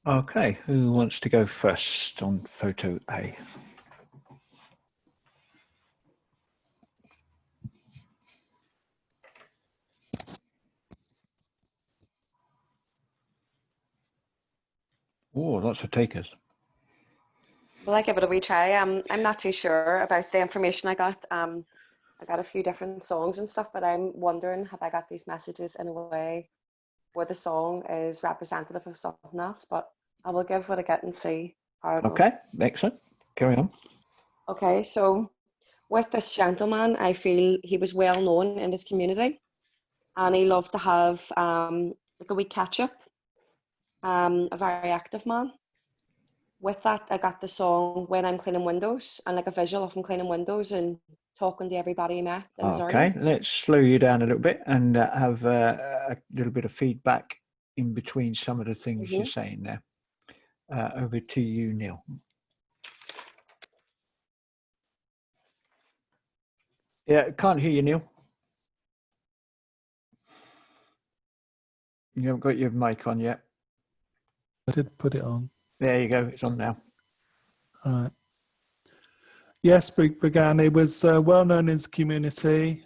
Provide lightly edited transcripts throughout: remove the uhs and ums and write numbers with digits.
Okay, who wants to go first on photo A? Oh, lots of takers. Well, I give it a wee try. I'm not too sure about the information I got. I got a few different songs and stuff, but I'm wondering, have I got these messages in a way where the song is representative of something else? But I will give what I get and see how it goes. Okay, excellent. Carry on. Okay, so with this gentleman, I feel he was well known in his community, and he loved to have like a wee catch up. A very active man. With that, I got the song When I'm Cleaning Windows and like a visual of him cleaning windows and talking to everybody he met in his area. Okay, let's slow you down a little bit and have a little bit of feedback in between some of the things you're saying there. Over to you, Neil. Yeah, can't hear you, Neil. You haven't got your mic on yet. I did put it on. There you go, it's on now. All right. Yes, Brigani was well known in his community.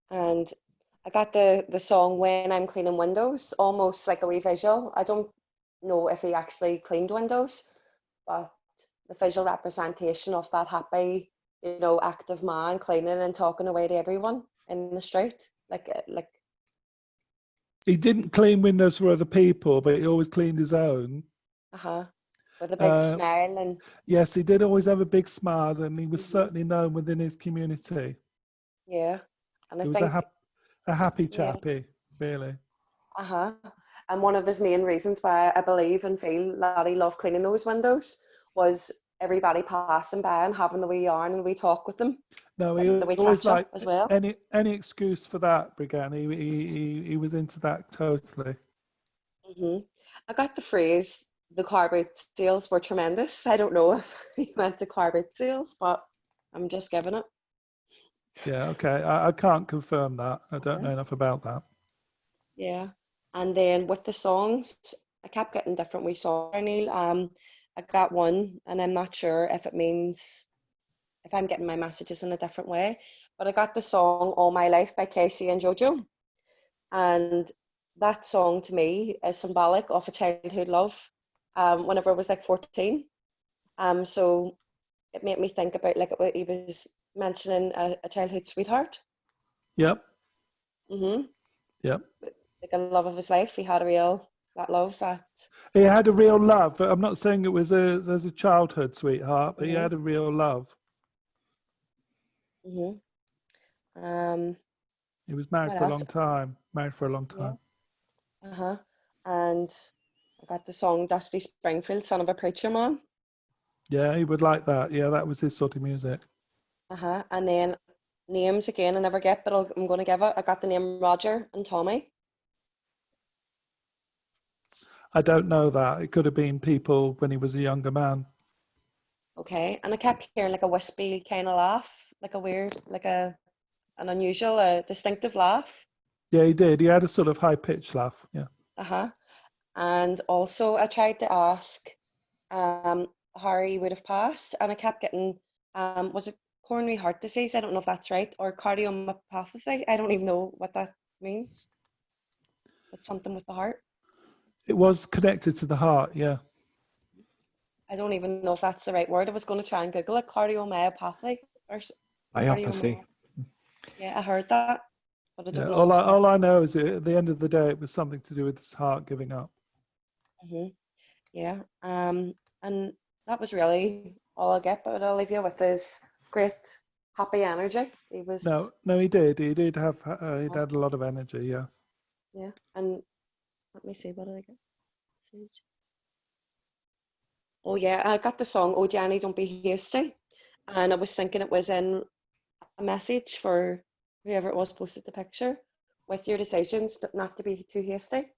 And I got the song When I'm Cleaning Windows, almost like a wee visual. I don't know if he actually cleaned windows, but the visual representation of that happy, active man cleaning and talking away to everyone in the street. Like He didn't clean windows for other people, but he always cleaned his own. with a big smile. And yes, he did always have a big smile, and he was certainly known within his community. Yeah, and he was a happy chappy, really. And one of his main reasons why I believe and feel that he loved cleaning those windows was everybody passing by and having the wee yarn and we talk with them. No, he always liked as well. any excuse for that, Brigani. He was into that totally. I got the phrase, the car boot sales were tremendous. I don't know if he meant the car boot sales, but I'm just giving it. Yeah, okay. I can't confirm that. I don't know enough about that. Yeah. And then with the songs, I kept getting different wee songs, Neil. I got one, and I'm not sure if it means if I'm getting my messages in a different way, but I got the song All My Life by Casey and Jojo. And that song to me is symbolic of a childhood love whenever I was like 14. So it made me think about like what he was mentioning a childhood sweetheart. Yep. Yep. Like a love of his life. He had that love that. He had a real love. I'm not saying it was as a childhood sweetheart, but he had a real love. He was married for a long time. Yeah. And I got the song Dusty Springfield, Son of a Preacher Man. Yeah, he would like that. Yeah, that was his sort of music. And then names again I never get, but I'm going to give it. I got the name Roger and Tommy. I don't know that. It could have been people when he was a younger man. Okay, and I kept hearing like a wispy kind of laugh, like a weird, like an unusual, a distinctive laugh. Yeah, he did. He had a sort of high-pitched laugh. Yeah. And also I tried to ask how he would have passed, and I kept getting, was it coronary heart disease? I don't know if that's right, or cardiomyopathy. I don't even know what that means. It's something with the heart. It was connected to the heart, yeah. I don't even know if that's the right word. I was going to try and Google it, cardiomyopathy or myopathy. Yeah, I heard that, but I don't know. All I know is at the end of the day, it was something to do with his heart giving up. Yeah, and that was really all I get. But I'll leave you with his great, happy energy. He was. No, he did. He did have. He'd had a lot of energy. Yeah. Yeah, and let me see, what did I get? Oh yeah, I got the song "Oh Jenny, Don't Be Hasty," and I was thinking it was in a message for whoever it was posted the picture with your decisions not to be too hasty. Okay.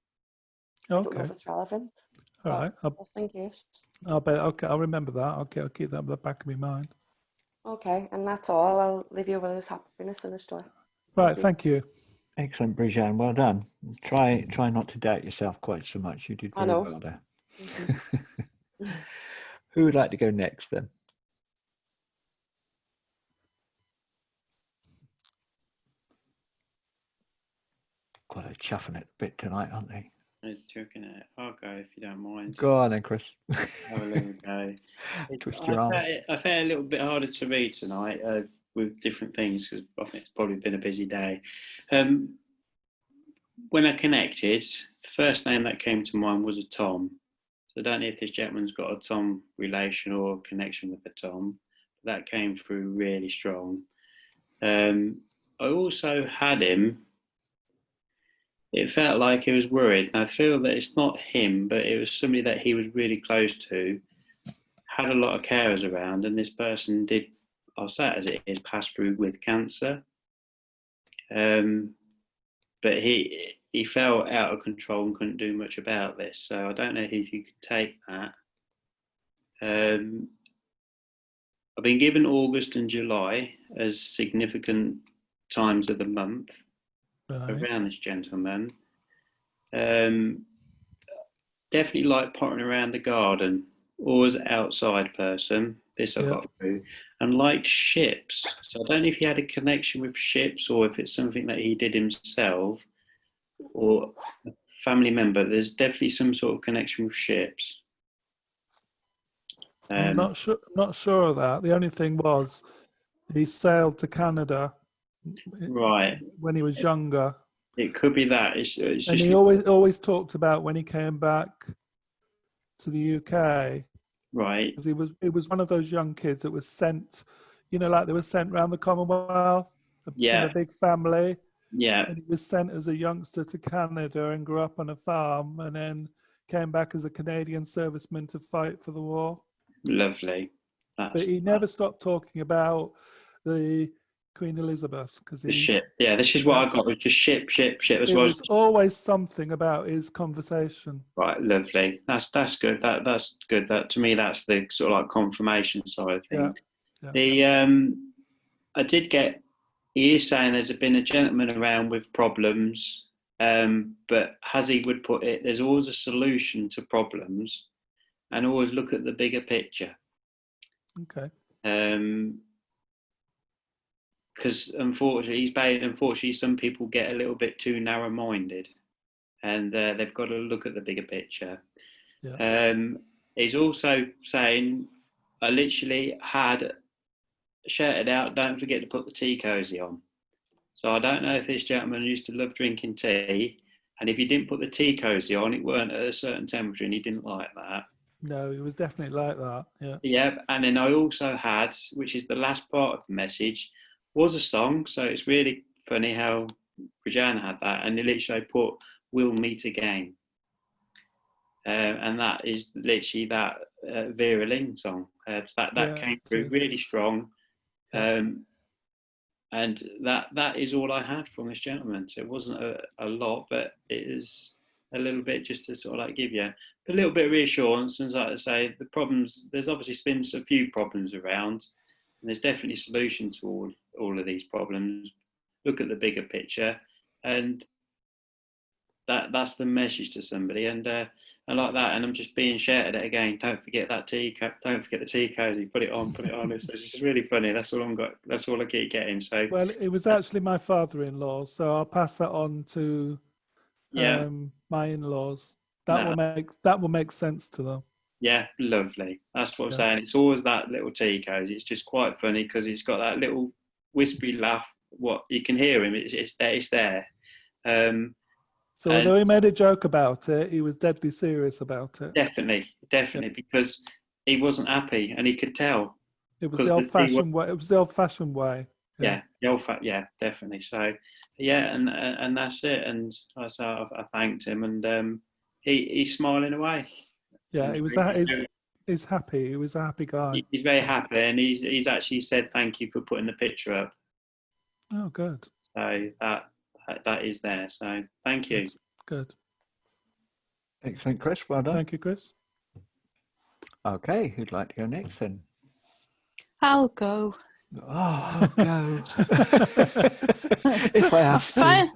I don't know if it's relevant. All right. Just in case. Okay, I'll remember that. Okay, I'll keep that in the back of my mind. Okay, and that's all. I'll leave you with his happiness and his joy. Right, thank you. Excellent, Brijan. Well done. Try not to doubt yourself quite so much. You did I very know. well there. Mhm. Who would like to go next then? Quite a chuffing it bit tonight, aren't they? I was chucking it. I'll go if you don't mind. Go on then, Chris. Have a little go. Twist your arm. I found it a little bit harder to read tonight with different things because I think it's probably been a busy day. When I connected, the first name that came to mind was a Tom. So I don't know if this gentleman's got a Tom relation or connection with a Tom. But that came through really strong. I also had him. It felt like he was worried. And I feel that it's not him, but it was somebody that he was really close to, had a lot of carers around, and this person did, I'll say it as it is, pass through with cancer. But he felt out of control and couldn't do much about this. So I don't know if you could take that. I've been given August and July as significant times of the month around this gentleman. Definitely like potting around the garden, always outside person. This I got through, and liked ships. So I don't know if he had a connection with ships or if it's something that he did himself or a family member. There's definitely some sort of connection with ships. I'm not sure of that. The only thing was he sailed to Canada right when he was younger. It could be that. It's and just, he always talked about when he came back to the UK. right. Because it was one of those young kids that was sent, like they were sent around the Commonwealth from a big family. Yeah. And he was sent as a youngster to Canada and grew up on a farm and then came back as a Canadian serviceman to fight for the war. Lovely. But he never stopped talking about the Queen Elizabeth because the ship. Yeah, this is what I got. Was just ship. It was always something about his conversation. Right, lovely. That's good. That's good. That to me, that's the sort of like confirmation side of things. Yeah. I did get. He is saying there's been a gentleman around with problems, but as he would put it, there's always a solution to problems, and always look at the bigger picture. Okay. Because unfortunately, some people get a little bit too narrow-minded, and they've got to look at the bigger picture. Yeah. He's also saying, I literally had shouted out, "Don't forget to put the tea cozy on." So I don't know if this gentleman used to love drinking tea, and if he didn't put the tea cozy on, it weren't at a certain temperature, and he didn't like that. No, he was definitely like that. Yeah. Yeah, and then I also had, which is the last part of the message, was a song. So it's really funny how Brijan had that, and he literally put "We'll Meet Again," and that is literally that Vera Lynn song. That came through really strong, and that is all I had from this gentleman. So it wasn't a lot, but it is a little bit just to sort of like give you a little bit of reassurance. And like I say, the problems, there's obviously been a few problems around, and there's definitely solutions to all of these problems. Look at the bigger picture, and that's the message to somebody. And I like that, and I'm just being shouted at again. Don't forget that tea cup. Don't forget the tea cozy. Put it on. It's just really funny. That's all I've got. That's all I keep getting. So well, it was actually my father-in-law, so I'll pass that on to my in-laws. That will make sense to them. Yeah, lovely. That's what I'm saying. It's always that little tea cozy. It's just quite funny because he's got that little whispery laugh. What you can hear him. It's there. It's there. So although he made a joke about it, he was deadly serious about it. Definitely, because he wasn't happy, and he could tell. It was the old-fashioned way. It was the old-fashioned way. Yeah, definitely. So, and that's it. And I thanked him, and he's smiling away. Yeah, he's happy. He was a happy guy. He's very happy, and he's actually said thank you for putting the picture up. Oh, good. So that is there. So thank you. Good. Excellent, Chris. Well done. Thank you, Chris. Okay, who'd like to go next then? I'll go. Oh, no. If I have to.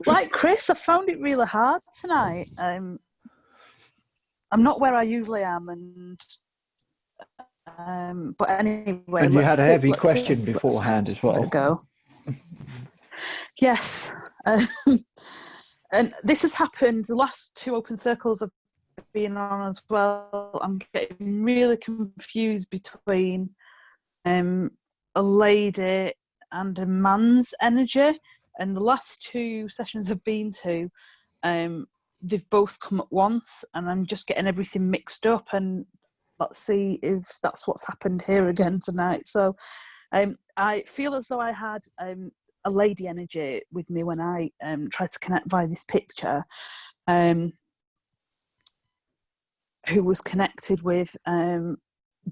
Like Chris, I found it really hard tonight. I'm not where I usually am, and but anyway. And you had a heavy question beforehand as well. Go. Yes, and this has happened. The last 2 open circles I've been on as well. I'm getting really confused between a lady and a man's energy. And the last 2 sessions I've been to, they've both come at once, and I'm just getting everything mixed up. And let's see if that's what's happened here again tonight. So I feel as though I had a lady energy with me when I tried to connect via this picture, who was connected with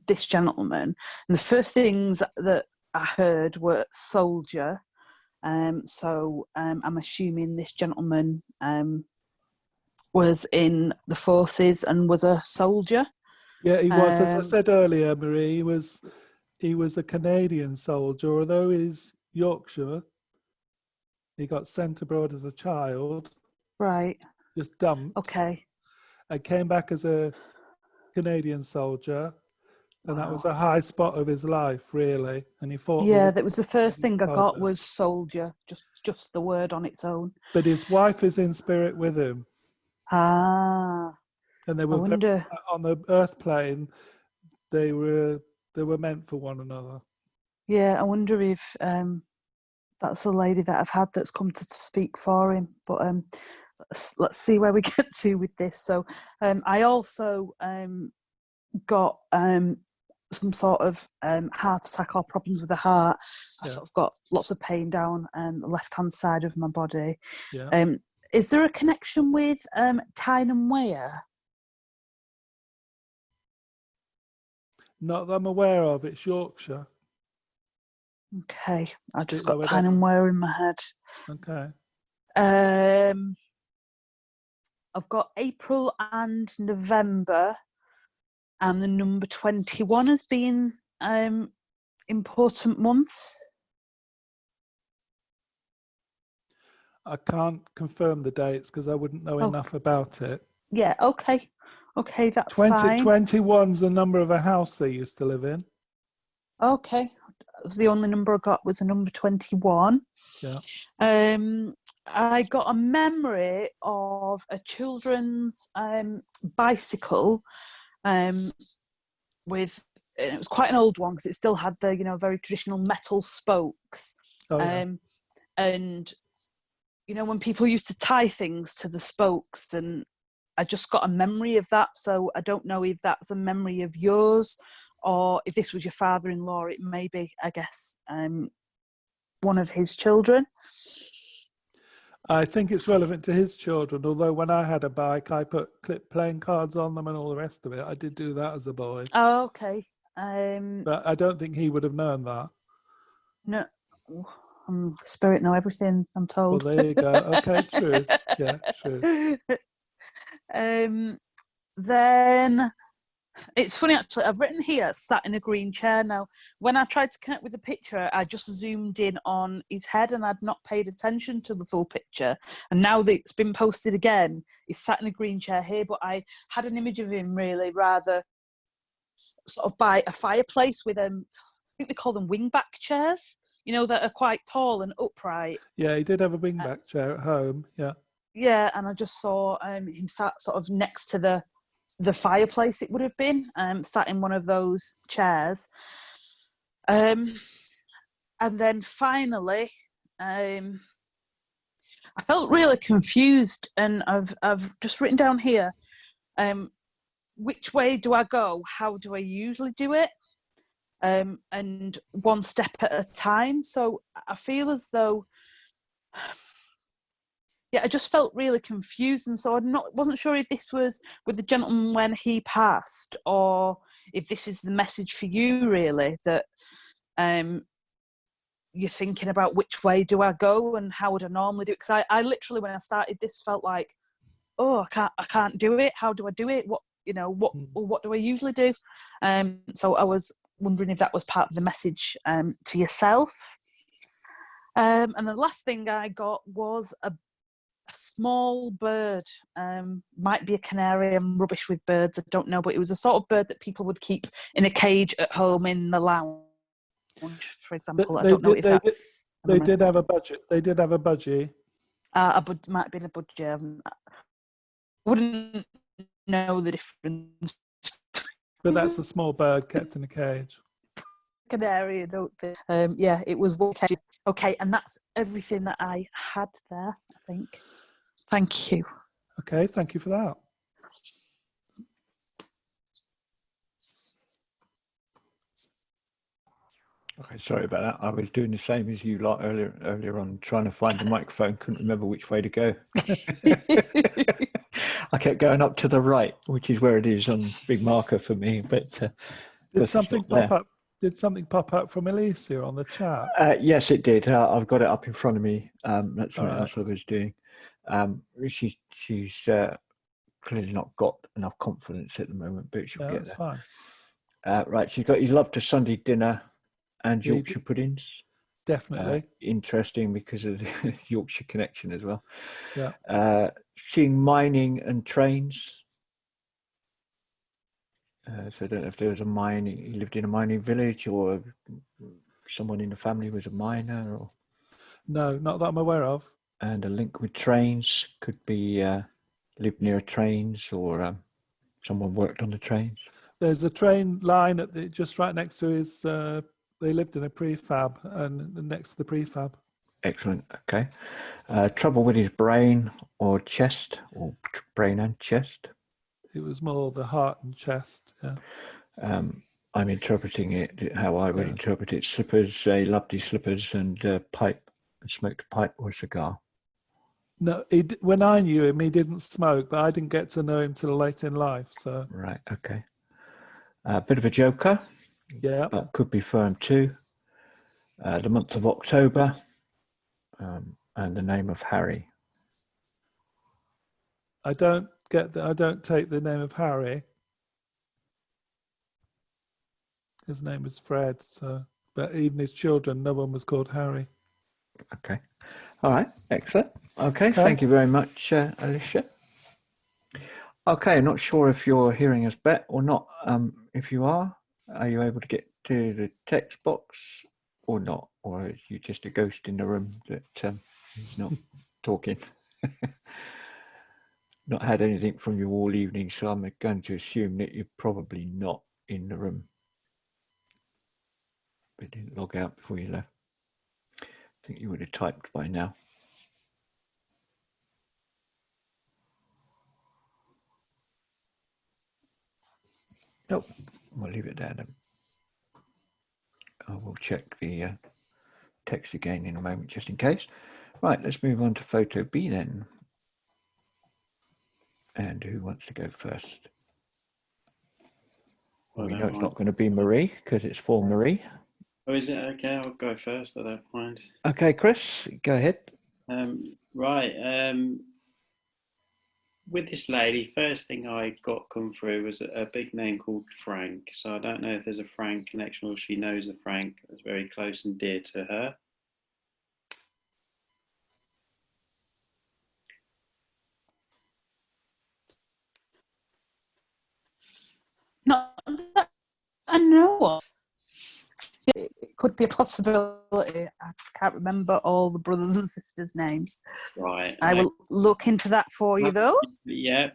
this gentleman. And the first things that I heard were soldier. So I'm assuming this gentleman was in the forces and was a soldier. Yeah, he was. As I said earlier, Marie, he was a Canadian soldier, although he's Yorkshire. He got sent abroad as a child. Right. Just dumped. Okay. And came back as a Canadian soldier. And that was a high spot of his life, really. And he fought. Yeah, that was the first thing I got was soldier, just the word on its own. But his wife is in spirit with him. Ah. And they were on the earth plane. They were meant for one another. Yeah, I wonder if that's a lady that I've had that's come to speak for him. But let's see where we get to with this. So I also got some sort of heart attack or problems with the heart. I sort of got lots of pain down the left-hand side of my body. Yeah. Is there a connection with Tyne and Wear? Not that I'm aware of. It's Yorkshire. Okay, I just got Tyne and Wear in my head. Okay. I've got April and November, and the number 21 as being important months. I can't confirm the dates because I wouldn't know enough about it. Yeah, okay, that's fine. 21's the number of a house they used to live in. Okay, that's the only number I got was the number 21. Yeah. I got a memory of a children's bicycle with, it was quite an old one because it still had the very traditional metal spokes. Oh, yeah. And when people used to tie things to the spokes, and I just got a memory of that. So I don't know if that's a memory of yours or if this was your father-in-law. It may be, I guess, one of his children. I think it's relevant to his children, although when I had a bike, I put clip playing cards on them and all the rest of it. I did do that as a boy. Oh, okay. But I don't think he would have known that. No. Spirit know everything, I'm told. Well, there you go. Okay, true. Yeah, true. Then it's funny, actually, I've written here, sat in a green chair. Now, when I tried to connect with the picture, I just zoomed in on his head and I'd not paid attention to the full picture. And now that it's been posted again, he's sat in a green chair here, but I had an image of him really rather sort of by a fireplace with, I think they call them wingback chairs, that are quite tall and upright. Yeah, he did have a wingback chair at home, yeah. Yeah, and I just saw him sat sort of next to the fireplace, it would have been, sat in one of those chairs. And then finally, I felt really confused, and I've just written down here, which way do I go? How do I usually do it? And one step at a time. So I feel as though, I just felt really confused, and so I wasn't sure if this was with the gentleman when he passed, or if this is the message for you, really, that you're thinking about which way do I go and how would I normally do it. Because I literally, when I started this, felt like, oh, I can't do it. How do I do it? what do I usually do? So I was wondering if that was part of the message to yourself. And the last thing I got was a small bird. Might be a canary. I'm rubbish with birds. I don't know, but it was a sort of bird that people would keep in a cage at home in the lounge, for example. I don't know if that's... They did have a budget. They did have a budgie. Might have been a budgie. I wouldn't know the difference. But that's a small bird kept in a cage. Canary, I don't think. Yeah, it was one cage. Okay, and that's everything that I had there, I think. Thank you. Okay, thank you for that. Okay, sorry about that. I was doing the same as you lot earlier on, trying to find the microphone. Couldn't remember which way to go. I kept going up to the right, which is where it is on big marker for me. But did something pop up? Did something pop up from Alicia on the chat? Yes, it did. I've got it up in front of me. That's what I was doing. She's clearly not got enough confidence at the moment, but she'll get there. Fine. Right, she's got "You Loved a Sunday Dinner" and Yorkshire puddings. Definitely. Interesting because of the Yorkshire connection as well. Yeah. Seeing mining and trains. So I don't know if there was he lived in a mining village, or someone in the family was a miner, or... No, not that I'm aware of. And a link with trains could be lived near trains, or someone worked on the trains. There's a train line just right next to his. They lived in a prefab, and next to the prefab. Excellent. Okay. Trouble with his brain or chest, or brain and chest. It was more the heart and chest. Yeah. I'm interpreting it how I would interpret it. Slippers. He loved his slippers, and pipe. Smoked a pipe or a cigar. No, when I knew him, he didn't smoke, but I didn't get to know him till late in life. So right. Okay. A bit of a joker. Yeah. But could be firm too. The month of October, and the name of Harry. I don't take the name of Harry. His name was Fred. But even his children, no one was called Harry. Okay. All right. Excellent. Okay. Thank you very much, Alicia. Okay. Not sure if you're hearing us bet or not. If you are you able to get to the text box or not? Or is you just a ghost in the room that is not talking? Not had anything from you all evening, so I'm going to assume that you're probably not in the room. But didn't log out before you left. I think you would have typed by now. Nope. We'll leave it there then. I will check the text again in a moment, just in case. Right, let's move on to photo B then. And who wants to go first? Well, we know it's not going to be Marie because it's for Marie. Oh, is it? Okay, I'll go first. I don't mind. Okay, Chris, go ahead. Right. With this lady, first thing I got come through was a big name called Frank. So I don't know if there's a Frank connection or she knows a Frank that's very close and dear to her. Not that I know of. It could be a possibility. I can't remember all the brothers and sisters' names. Right. I will look into that for you, though. Yeah.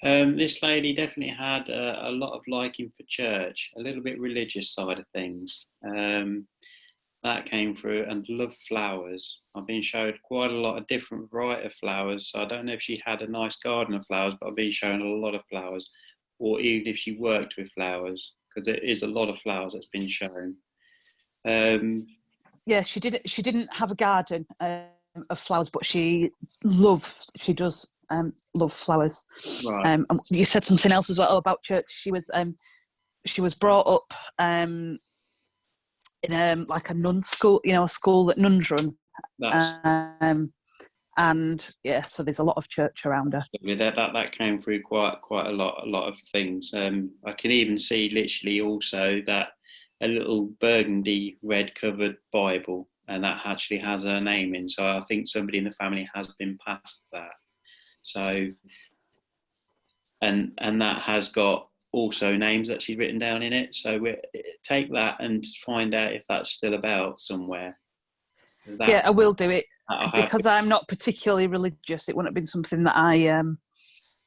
This lady definitely had a lot of liking for church, a little bit religious side of things. That came through, and loved flowers. I've been showed quite a lot of different variety of flowers, so I don't know if she had a nice garden of flowers, but I've been shown a lot of flowers, or even if she worked with flowers, because there is a lot of flowers that's been shown. Yeah, she didn't have a garden of flowers, but she does love flowers. Right. You said something else as well about church. She was brought up in like a nun school, a school that nuns run. and yeah, so there's a lot of church around her. That came through quite a lot of things. I can even see literally also that a little burgundy red covered Bible, and that actually has her name in. So I think somebody in the family has been passed that. So and that has got also names that she's written down in it. So we take that and find out if that's still about somewhere. Yeah, I will do it because I'm not particularly religious. It wouldn't have been something that I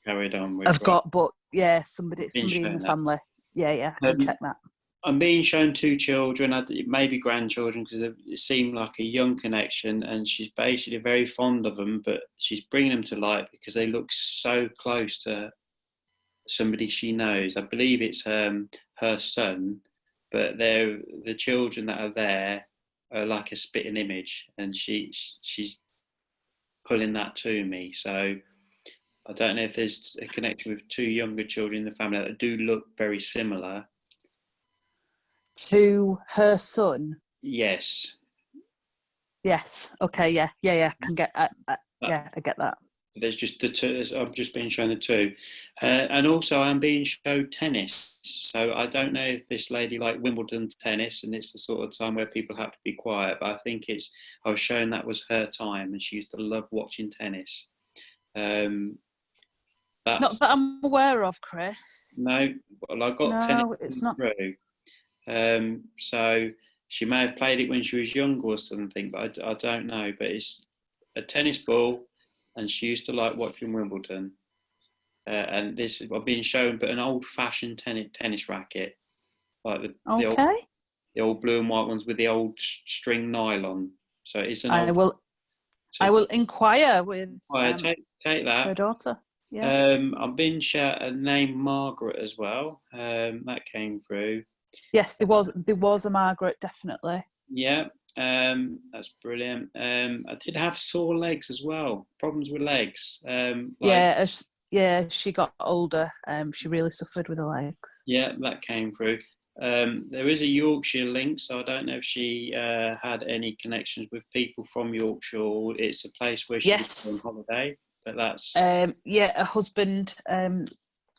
carried on with. I've got, but yeah, somebody in the family. Yeah, I can check that. I'm being shown 2 children, maybe grandchildren, because it seemed like a young connection, and she's basically very fond of them, but she's bringing them to light because they look so close to somebody she knows. I believe it's her son, but they're the children that are there are like a spitting image, and she's pulling that to me. So I don't know if there's a connection with 2 younger children in the family that do look very similar. To her son? Yes. Yes. Okay. Yeah. I can get. Yeah, I get that. There's just the 2. I'm just being shown the 2, and also I'm being shown tennis. So I don't know if this lady liked Wimbledon tennis, and it's the sort of time where people have to be quiet. But I think I was shown that was her time, and she used to love watching tennis. Not that I'm aware of, Chris. No, well, I got tennis. No, it's not. Through. So she may have played it when she was younger or something, but I don't know. But it's a tennis ball, and she used to like watching Wimbledon. And this I've been shown, but an old-fashioned tennis racket, like the old blue and white ones with the old string nylon. So it's an. I will inquire with. Take that. Her daughter. Yeah. I've been shown a name Margaret as well. That came through. Yes, there was a Margaret, definitely. Yeah, that's brilliant. I did have sore legs as well, problems with legs. She got older. She really suffered with her legs. Yeah, that came through. There is a Yorkshire link, so I don't know if she had any connections with people from Yorkshire, or it's a place where she was on holiday. But that's her husband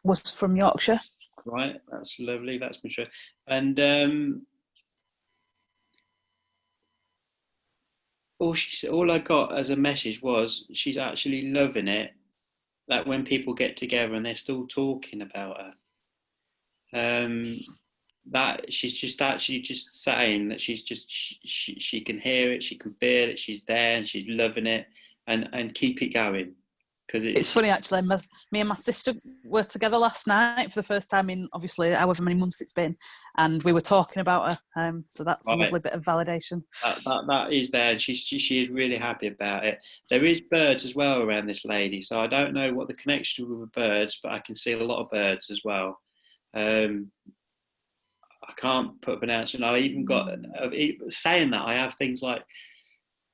was from Yorkshire. Right, that's lovely. That's mature. And all I got as a message was she's actually loving it. That when people get together and they're still talking about her, that she's just actually just saying that she's just she can hear it, she can feel it, she's there, and she's loving it, and keep it going. Because it's funny actually. Me and my sister were together last night for the first time in obviously however many months it's been, and we were talking about her. So that's a lovely bit of validation. That is there. She is really happy about it. There is birds as well around this lady, so I don't know what the connection with the birds, but I can see a lot of birds as well. I can't put up an answer. I even got saying that I have things like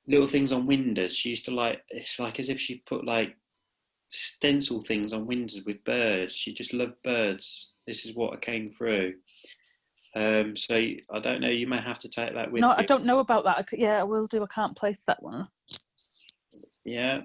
little things on windows. She used to it's like as if she put like stencil things on windows with birds. She just loved birds. This is what came through. So I don't know. You may have to take that with you. No, I don't know about that. I will do. I can't place that one. Yeah.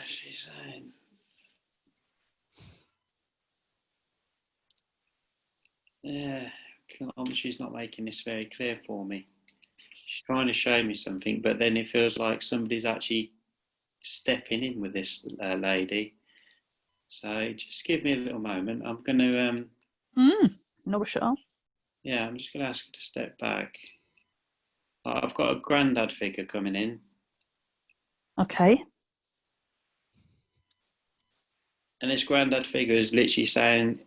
She's saying. Yeah, she's not making this very clear for me. She's trying to show me something, but then it feels like somebody's actually stepping in with this lady. So just give me a little moment. I'm going to... No rush at all. Yeah, I'm just going to ask her to step back. I've got a granddad figure coming in. Okay. And this granddad figure is literally saying,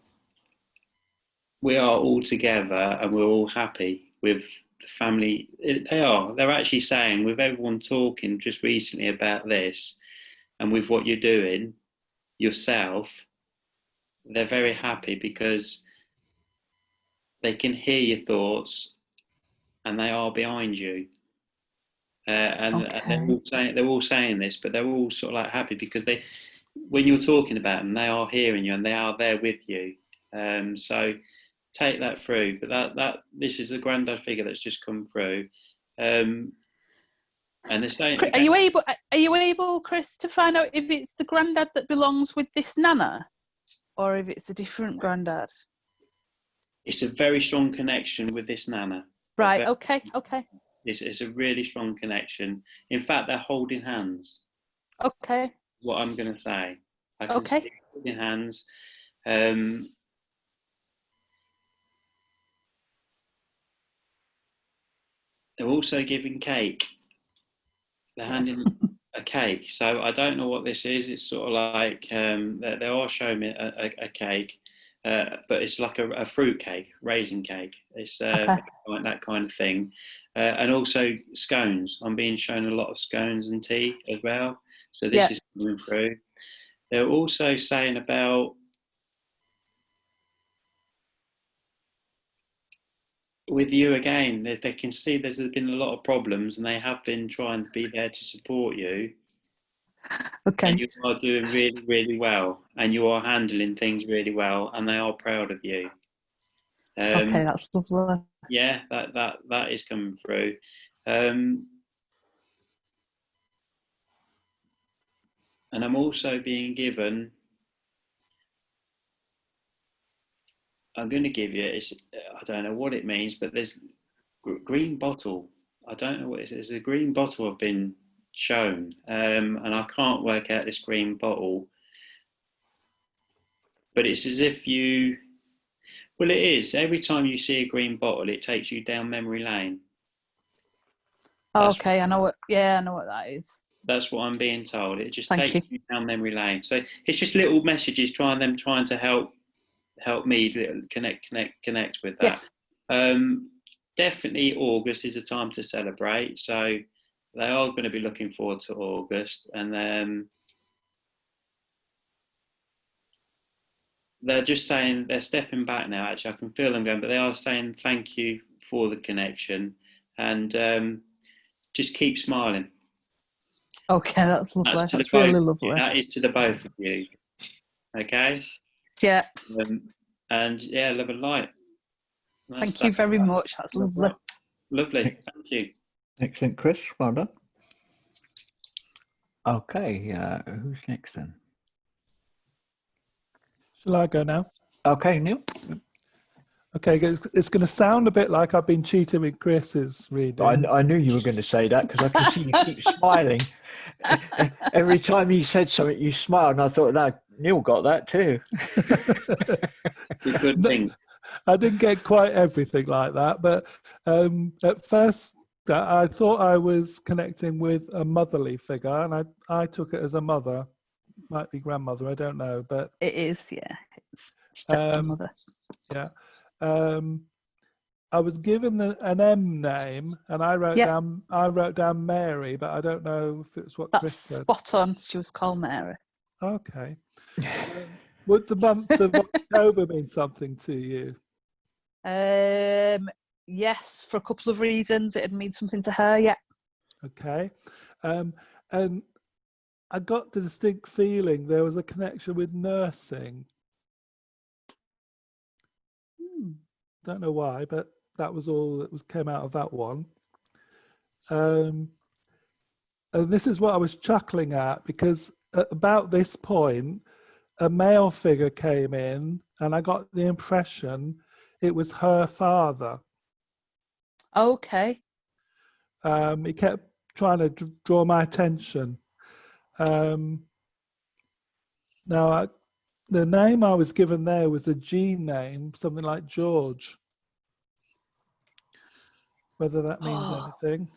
we are all together and we're all happy with the family. They're actually saying, with everyone talking just recently about this and with what you're doing yourself, they're very happy because they can hear your thoughts and they are behind you. and they're all saying this, but they're all sort of like happy because when you're talking about them, they are hearing you and they are there with you. So take that through. But this is a granddad figure that's just come through. And they're saying, Are you able, Chris, to find out if it's the granddad that belongs with this nana, or if it's a different granddad? It's a very strong connection with this nana. Right. Okay. It's a really strong connection. In fact, they're holding hands. Okay. What I'm going to say. I can see holding hands. They're also giving cake. They're handing a cake. So I don't know what this is. It's sort of like they are showing me a cake, but it's like a fruit cake, raisin cake. It's like that kind of thing. And also scones. I'm being shown a lot of scones and tea as well. So this is coming through. They're also saying about with you again, they can see there's been a lot of problems and they have been trying to be there to support you. Okay. And you are doing really, really well and you are handling things really well and they are proud of you. Okay, that's lovely. Yeah, that is coming through. And I'm also being given, I'm going to give you, I don't know what it means, but there's green bottle. I don't know what it is. There's a green bottle I've been shown, and I can't work out this green bottle. But it's as if well, it is. Every time you see a green bottle, it takes you down memory lane. Okay, I know what that is. That's what I'm being told. It just takes you down memory lane. So it's just little messages trying to help me connect with that. Yes. Definitely August is a time to celebrate. So they are going to be looking forward to August, and they're just saying they're stepping back now. Actually, I can feel them going, but they are saying thank you for the connection, and just keep smiling. Okay, that's lovely. That's really lovely. That is to the both of you. Okay. Yeah. And yeah, love and light. Thank you very much. That's lovely. Lovely. Thank you. Excellent, Chris. Well done. Okay, who's next then? Shall I go now? Okay, Neil. Okay, it's going to sound a bit like I've been cheating with Chris's reading. I knew you were going to say that because I can see you keep smiling. Every time he said something, you smiled, and I thought, no, Neil got that too. Good thing. I didn't get quite everything like that, but at first I thought I was connecting with a motherly figure, and I took it as a mother. Might be grandmother, I don't know, but it is, yeah. It's stepmother. Yeah. I was given an M name, and I wrote down Mary, but I don't know if it's what Chris said. Spot on. She was called Mary. Okay. Would the month of October mean something to you? Yes, for a couple of reasons. It'd mean something to her. Yeah. Okay. And I got the distinct feeling there was a connection with nursing. Don't know why, but that was all that came out of that one. And this is what I was chuckling at, because at about this point, a male figure came in, and I got the impression it was her father. Okay. He kept trying to draw my attention. Now, the name I was given there was a G name, something like George. Whether that means anything.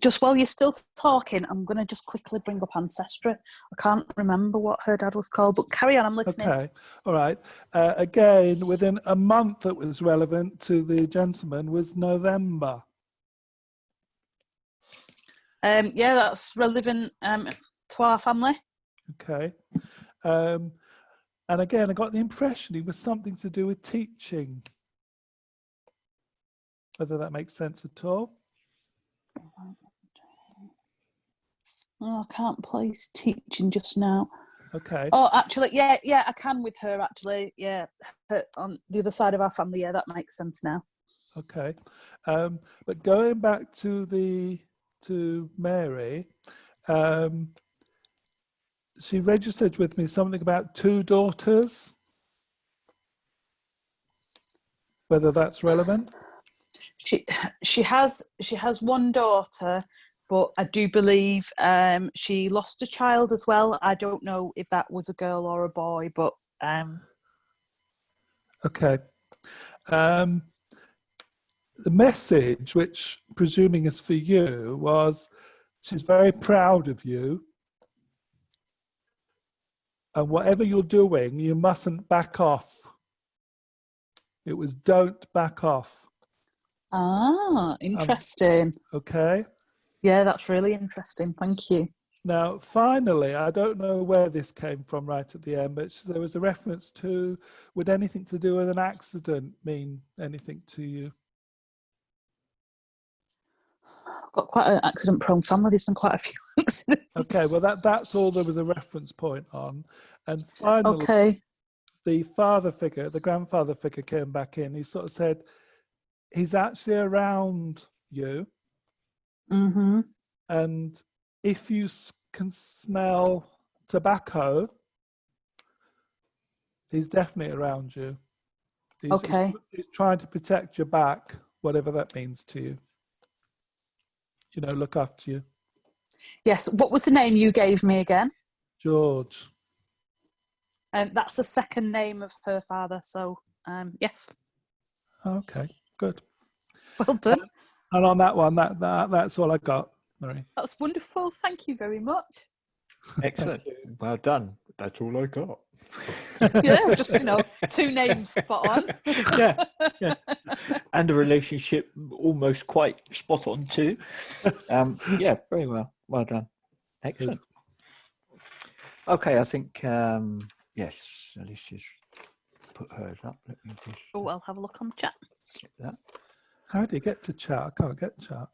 Just while you're still talking, I'm going to just quickly bring up Ancestry. I can't remember what her dad was called, but carry on, I'm listening. Okay, all right. Again, within a month that was relevant to the gentleman was November. Yeah, that's relevant to our family. Okay. And again, I got the impression it was something to do with teaching. Whether that makes sense at all. Oh, I can't place teaching just now. Okay. Oh, actually, yeah, I can with her, actually. Yeah, her, on the other side of our family. Yeah, that makes sense now. Okay. But going back to Mary, she registered with me something about 2 daughters. Whether that's relevant? She has one daughter, but I do believe she lost a child as well. I don't know if that was a girl or a boy, but Okay. The message, which presuming is for you, was she's very proud of you. And whatever you're doing, you mustn't back off. It was don't back off. interesting. Okay. Yeah, that's really interesting. Thank you. Now, finally, I don't know where this came from right at the end, but there was a reference to, would anything to do with an accident mean anything to you? I've got quite an accident-prone family. There's been quite a few accidents. Okay, well, that's all there was a reference point on. And finally, Okay. the father figure, the grandfather figure came back in. He sort of said, he's actually around you. Mm-hmm. And if you can smell tobacco, he's definitely around you. He's trying to protect your back, whatever that means to you. You know, look after you. Yes. What was the name you gave me again? George. That's the second name of her father. So, yes. Okay, good. Well done. And on that one, that's all I got, Marie. That's wonderful. Thank you very much. Excellent. Well done. That's all I got. Yeah, just 2 names spot on. yeah. And a relationship almost quite spot on too. Yeah, very well. Well done. Excellent. Okay, I think yes, Alicia's put hers up. Let me just. Oh, I'll have a look on chat. Get that. How do you get to chat? I can't get chat.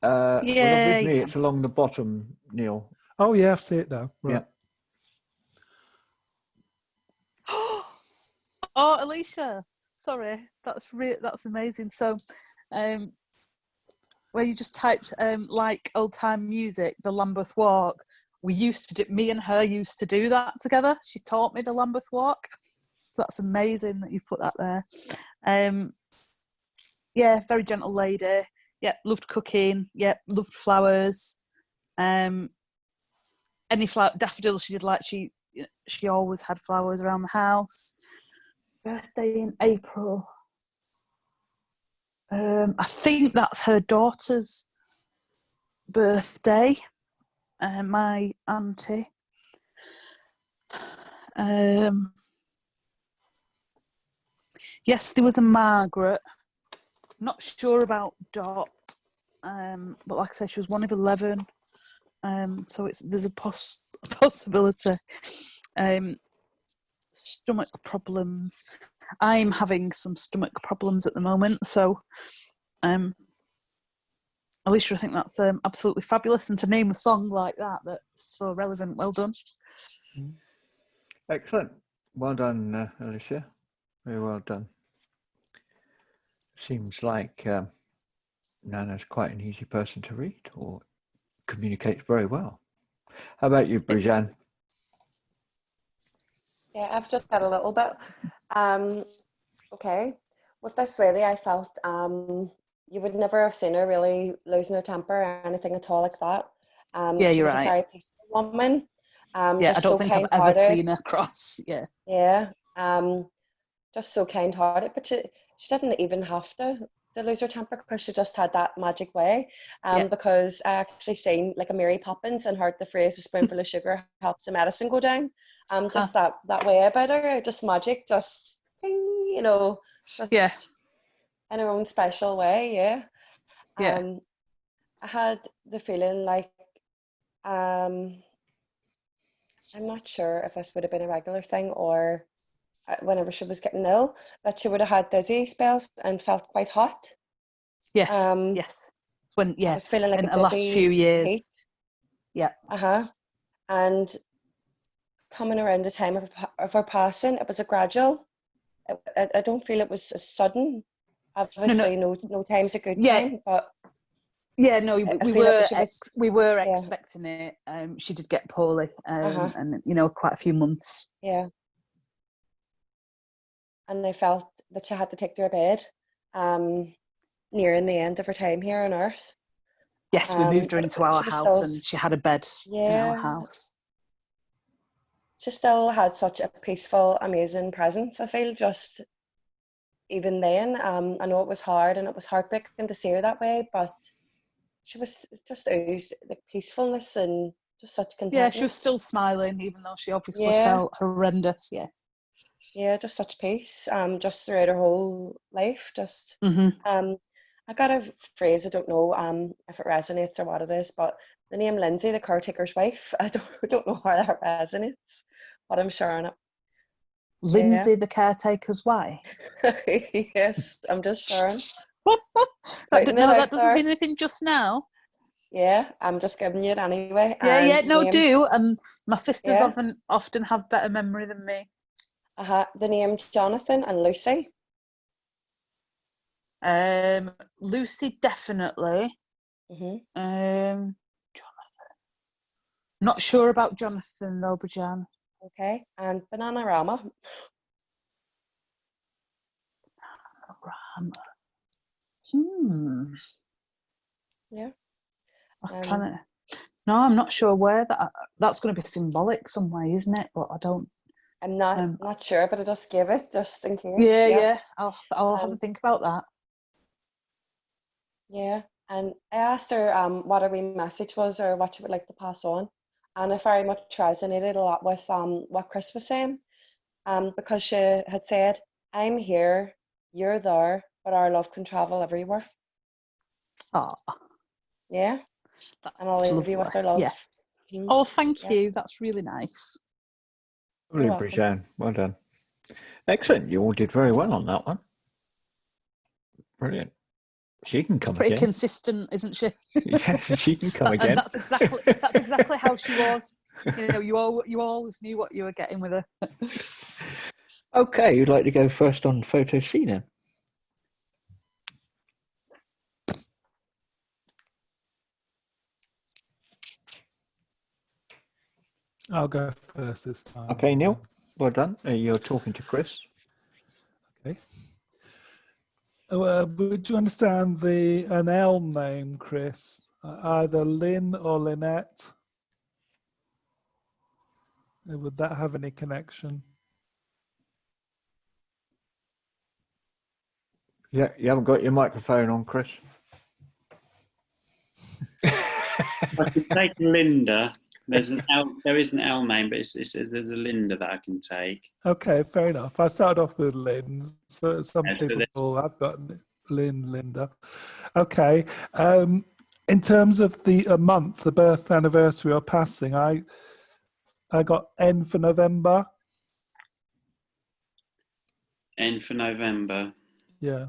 Well, with me, it's along the bottom, Neil. Oh yeah, I see it now. Right. Yeah. Oh, Alicia, sorry, that's amazing. So, where you just typed like old time music, the Lambeth Walk. Me and her used to do that together. She taught me the Lambeth Walk. That's amazing that you put that there. Yeah, very gentle lady. Yeah, loved cooking. Yeah, loved flowers. Any daffodils she did like. She always had flowers around the house. Birthday in April. I think that's her daughter's birthday. My auntie. Yes, there was a Margaret. Not sure about Dot, but like I said, she was one of 11. So there's a possibility. Stomach problems. I'm having some stomach problems at the moment, so Alicia, I think that's absolutely fabulous, and to name a song like that's so relevant. Well done. Excellent. Well done, Alicia. Very well done. Seems like Nana's quite an easy person to read or communicates very well. How about you, Brijan? Yeah, I've just got a little bit. Okay. With this lady, I felt you would never have seen her really losing her temper or anything at all like that. Yeah, she you're was right. a very peaceful woman. Yeah, just I don't so think I've ever kind-hearted. seen her cross. Yeah. Yeah. Just so kind-hearted, but she didn't even have to lose her temper because she just had that magic way. Because I actually seen like a Mary Poppins and heard the phrase "a spoonful of sugar helps the medicine go down." Just that way about her, just magic, just ping, just in her own special way. Yeah. I had the feeling like I'm not sure if this would have been a regular thing or whenever she was getting ill, that she would have had dizzy spells and felt quite hot. Yes. Yes. I was feeling like in a the last few dizzy years. heat. Yeah. And coming around the time of her passing, it was a gradual. I don't feel it was a sudden. Obviously, no time's a good time, but yeah, no, I we feel were like she was, we were yeah. expecting it. She did get poorly, Uh-huh. and quite a few months. Yeah. And I felt that she had to take to her bed, nearing the end of her time here on Earth. Yes, we moved her But into our she was house, still, and she had a bed in our house. She still had such a peaceful, amazing presence. I feel just even then. I know it was hard and it was heartbreaking to see her that way, but she was just oozed like peacefulness and just such contentment. Yeah, she was still smiling, even though she obviously Yeah. felt horrendous. Yeah. Yeah, just such peace. Just throughout her whole life. Just I got a phrase, I don't know if it resonates or what it is, but the name Lindsay, the caretaker's wife, I don't know how that resonates, but I'm sharing it. Lindsay, Yeah. the caretaker's wife. Yes, I'm just sharing. that doesn't there. mean anything just now. Yeah, I'm just giving you it anyway. Yeah, And no, name, do. And my sisters yeah. often have better memory than me. The name Jonathan and Lucy. Lucy, definitely. Jonathan. Not sure about Jonathan though, Brijan. Okay, and Bananarama. Yeah. No, I'm not sure where that's going to be symbolic some way, isn't it? But I don't. I'm not sure, but I just gave it just in case. Yeah. I'll have a think about that. Yeah, and I asked her what her wee message was or what she would like to pass on, and it very much resonated a lot with what Chris was saying, because she had said, "I'm here, you're there, but our love can travel everywhere." Oh, yeah, and I'll leave you with our love. Yes. Oh, thank you. That's really nice. Really, Brijan. Well done. Excellent. You all did very well on that one. Brilliant. She can come pretty again. Consistent, isn't she? Yeah, she can come again. And that's exactly how she was. You always knew what you were getting with her. Okay, you'd like to go first on photo C then? I'll go first this time. Okay, Neil, well done. You're talking to Chris. Okay. Would you understand an L name, Chris? Either Lynn or Lynette? Would that have any connection? Yeah, you haven't got your microphone on, Chris. I could take Linda. There is an L name, but there's a Linda that I can take. Okay, fair enough. I started off with Lynn, so some people have got Lynn, Linda. Okay. In terms of the month, the birth anniversary or passing, I got N for November. N for November. Yeah.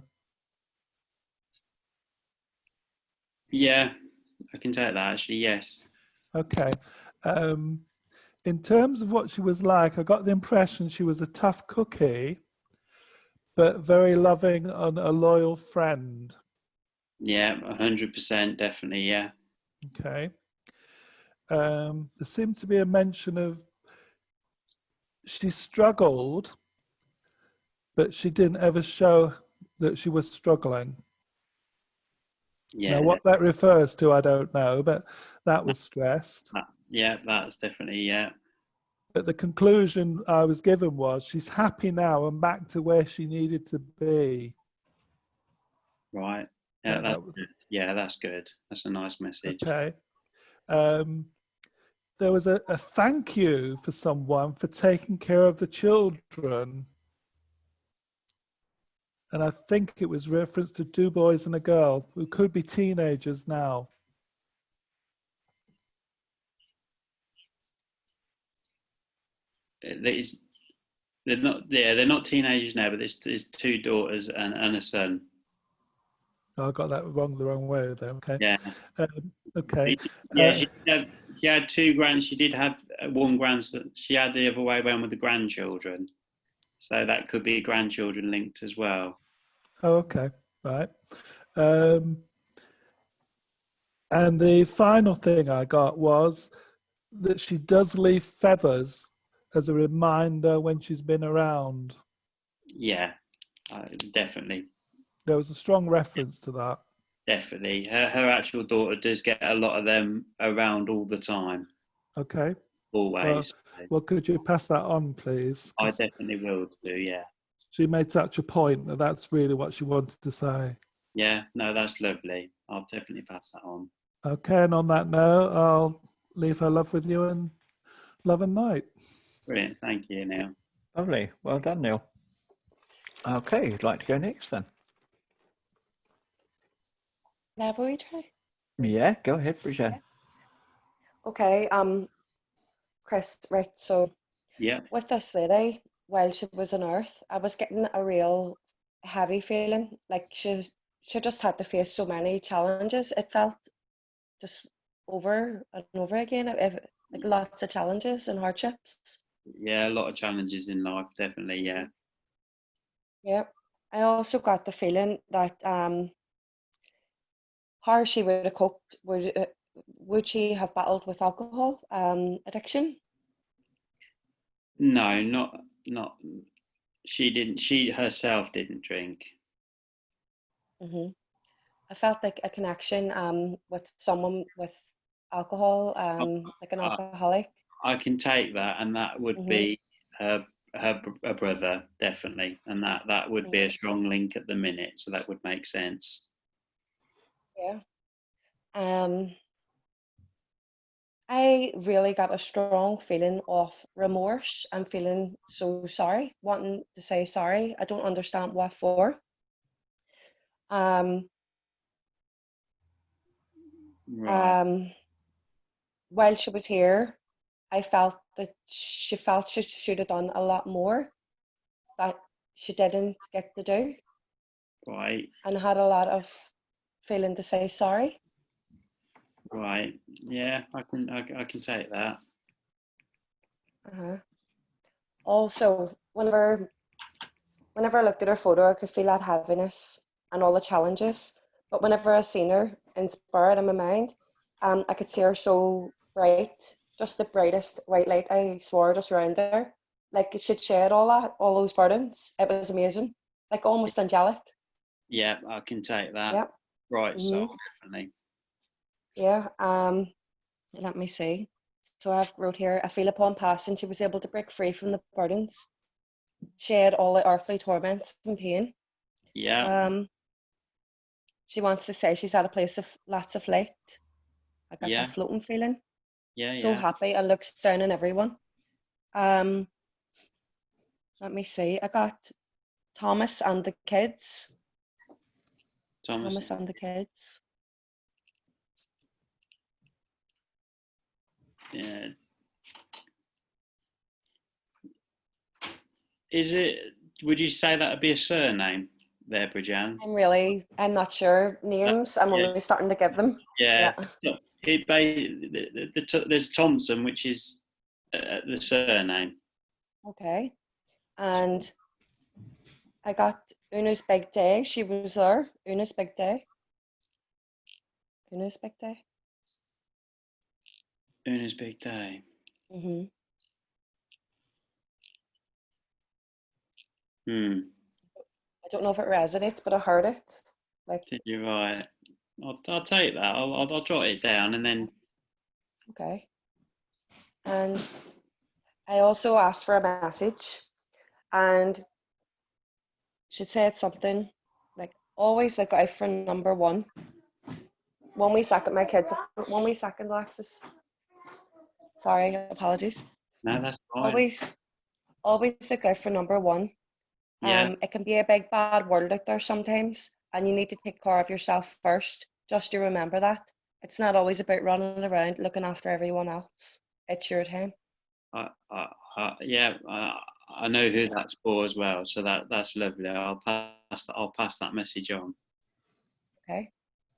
Yeah, I can take that actually, yes. Okay. In terms of what she was like, I got the impression she was a tough cookie, but very loving and a loyal friend. Yeah, 100%, definitely, yeah. Okay. There seemed to be a mention of she struggled, but she didn't ever show that she was struggling. Yeah. Now, what that refers to, I don't know, but that was stressed. Yeah, that's definitely, yeah. But the conclusion I was given was she's happy now and back to where she needed to be. Right. Yeah, that's good. That's a nice message. Okay. There was a thank you for someone for taking care of the children. And I think it was reference to 2 boys and a girl who could be teenagers now. They're not teenagers now, but there's 2 daughters and a son. Oh, I got that the wrong way there. Okay. Yeah. Okay. Yeah, she had two grands. She did have one grandson. She had the other way around with the grandchildren. So that could be grandchildren linked as well. Oh, okay, right. And the final thing I got was that she does leave feathers as a reminder when she's been around. Yeah, definitely. There was a strong reference to that. Definitely. Her actual daughter does get a lot of them around all the time. Okay. Always. Well, could you pass that on, please? I definitely will do, yeah. She made such a point that that's really what she wanted to say. Yeah, no, that's lovely. I'll definitely pass that on. Okay, and on that note, I'll leave her love with you and love and night. Brilliant. Thank you, Neil. Lovely. Well done, Neil. Okay, you'd like to go next then? Have we try? Yeah, go ahead, Bridget. Okay, Chris, right, so Yeah. with this lady, while she was on Earth, I was getting a real heavy feeling, like she just had to face so many challenges. It felt just over and over again, like lots of challenges and hardships. Yeah, a lot of challenges in life, definitely, yeah. Yeah, I also got the feeling that how she would have coped, would she have battled with alcohol addiction? No, not she didn't, she herself didn't drink. hmm I felt like a connection with someone with alcohol, like an alcoholic. I can take that, and that would hmm be her her brother, definitely, and that would be a strong link at the minute, so that would make sense. Yeah. I really got a strong feeling of remorse. I'm feeling so sorry, wanting to say sorry. I don't understand what for. Um, Right, while she was here, I felt that she should have done a lot more that she didn't get to do, right, and had a lot of feeling to say sorry. right. Yeah, I can take that. Uh-huh. Also, whenever I looked at her photo, I could feel that heaviness and all the challenges. But whenever I seen her in spirit in my mind, I could see her so bright, just the brightest white light I swore just around her. Like she'd shed all those burdens. It was amazing, like almost angelic. Yeah, I can take that. Yeah. Right, so hmm definitely. Yeah. Let me see. So I've wrote here, I feel upon passing she was able to break free from the burdens, shed all the earthly torments and pain. Yeah, She wants to say she's at a place of lots of light. I got yeah, that floating feeling. yeah, So yeah, happy and looks down on everyone. Um, Let me see. I got Thomas and the kids. Thomas. Thomas and the kids. Yeah. Is it? Would you say that would be a surname there, Bridjan? I'm not sure names. I'm Yeah, only starting to give them. yeah. Yeah. There's Thompson, which is the surname. Okay. And I got Una's big day. She was there. Una's big day. Una's big day. Una's big day. hmm I don't know if it resonates, but I heard it. Like, Did you write? I'll take that. I'll jot it down and then. okay. And I also asked for a message, and she said something like, always look out for number one. 1 wee second, my kids. 1 wee second, Alexis. Sorry, apologies. No, that's fine. Always look out for number one. Yeah, It can be a big bad world out there sometimes, and you need to take care of yourself first. Just to remember that. It's not always about running around looking after everyone else. It's your time. yeah. I know who that's for as well, so that's lovely. I'll pass that message on. Okay.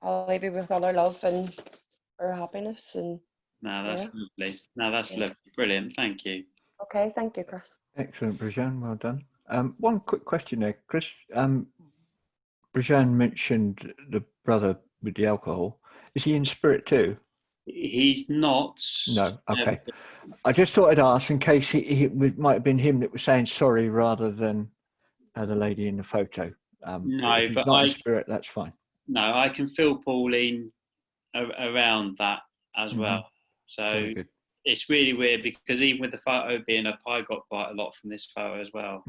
I'll leave you with all our love and our happiness, and No, that's Yeah. lovely. No, that's Yeah. lovely. Brilliant. Thank you. Okay, thank you, Chris. Excellent, Brijan. Well done. One quick question there, Chris. Brijan mentioned the brother with the alcohol. Is he in spirit too? He's not. No. Okay. I just thought I'd ask in case it might have been him that was saying sorry rather than the lady in the photo. No, if he's but not in spirit, that's fine. No, I can feel Pauline around that as well. So Very good. it's really weird because even with the photo being up, I got quite a lot from this photo as well,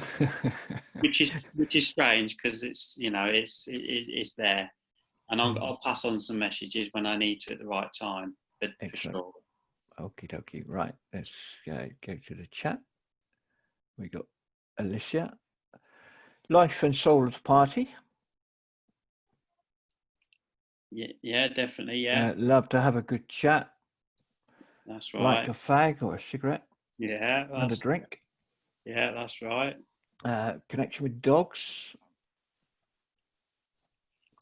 which is strange because it's it's there, and I'll pass on some messages when I need to at the right time. But Excellent. for sure. Okie dokie. Right, let's go to the chat. We got Alicia. Life and soul of the party. Yeah, definitely. Yeah, love to have a good chat. that's right. Like a fag or a cigarette. Yeah, And a drink. Yeah, that's right. Connection with dogs.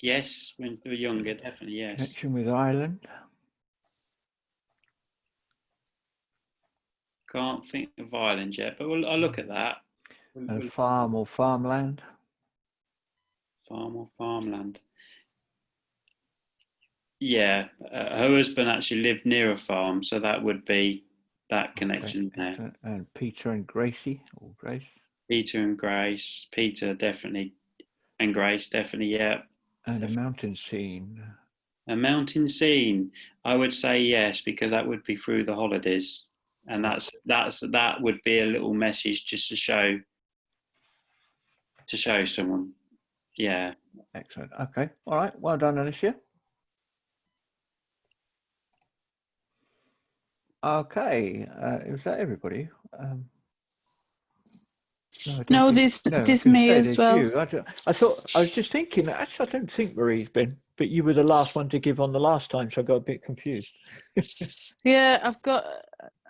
Yes, when they were younger, definitely. Yes. Connection with Ireland. Can't think of Ireland yet, but I'll look at that. And farm or farmland. Farm or farmland. Yeah, her husband actually lived near a farm, so that would be that connection there. And Peter and Gracie, or Grace. Peter and Grace. Peter definitely, and Grace definitely. Yeah. And a mountain scene. A mountain scene. I would say yes, because that would be through the holidays, and that would be a little message just to show someone. Yeah. Excellent. Okay. All right. Well done, Alicia. Okay. Is that everybody? No, there's me as well. You. I thought I was just thinking. Actually, I don't think Marie's been, but you were the last one to give on the last time, so I got a bit confused. Yeah,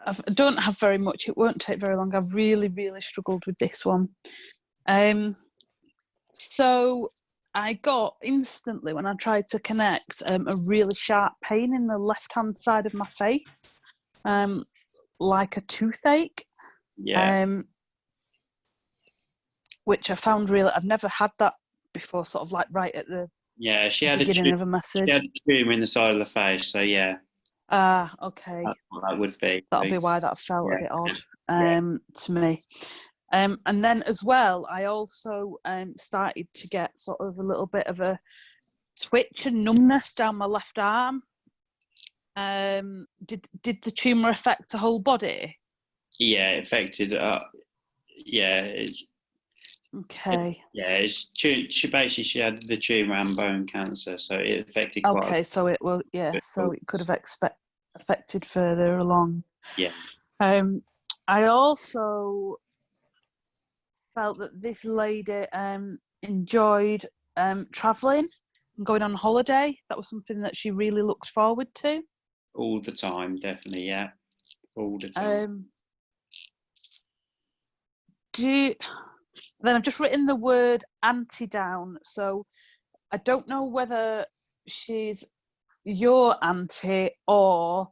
I don't have very much. It won't take very long. I've really, really struggled with this one. So I got instantly when I tried to connect a really sharp pain in the left-hand side of my face, like a toothache. Yeah. Which I found really. I've never had that before. Sort of like right at the she had beginning of a message. She had a tumor in the side of the face, so yeah. Okay. That's what that would be. That'll be why that felt a bit odd to me. And then as well, I also started to get sort of a little bit of a twitch and numbness down my left arm. Did the tumour affect the whole body? Yeah, it affected. Okay. She had the tumour and bone cancer, so it affected quite. Okay, so it will. Yeah, so it could have affected further along. Yeah. I also felt that this lady enjoyed travelling and going on holiday. That was something that she really looked forward to. All the time, definitely, yeah. All the time. Then I've just written the word auntie down, so I don't know whether she's your auntie or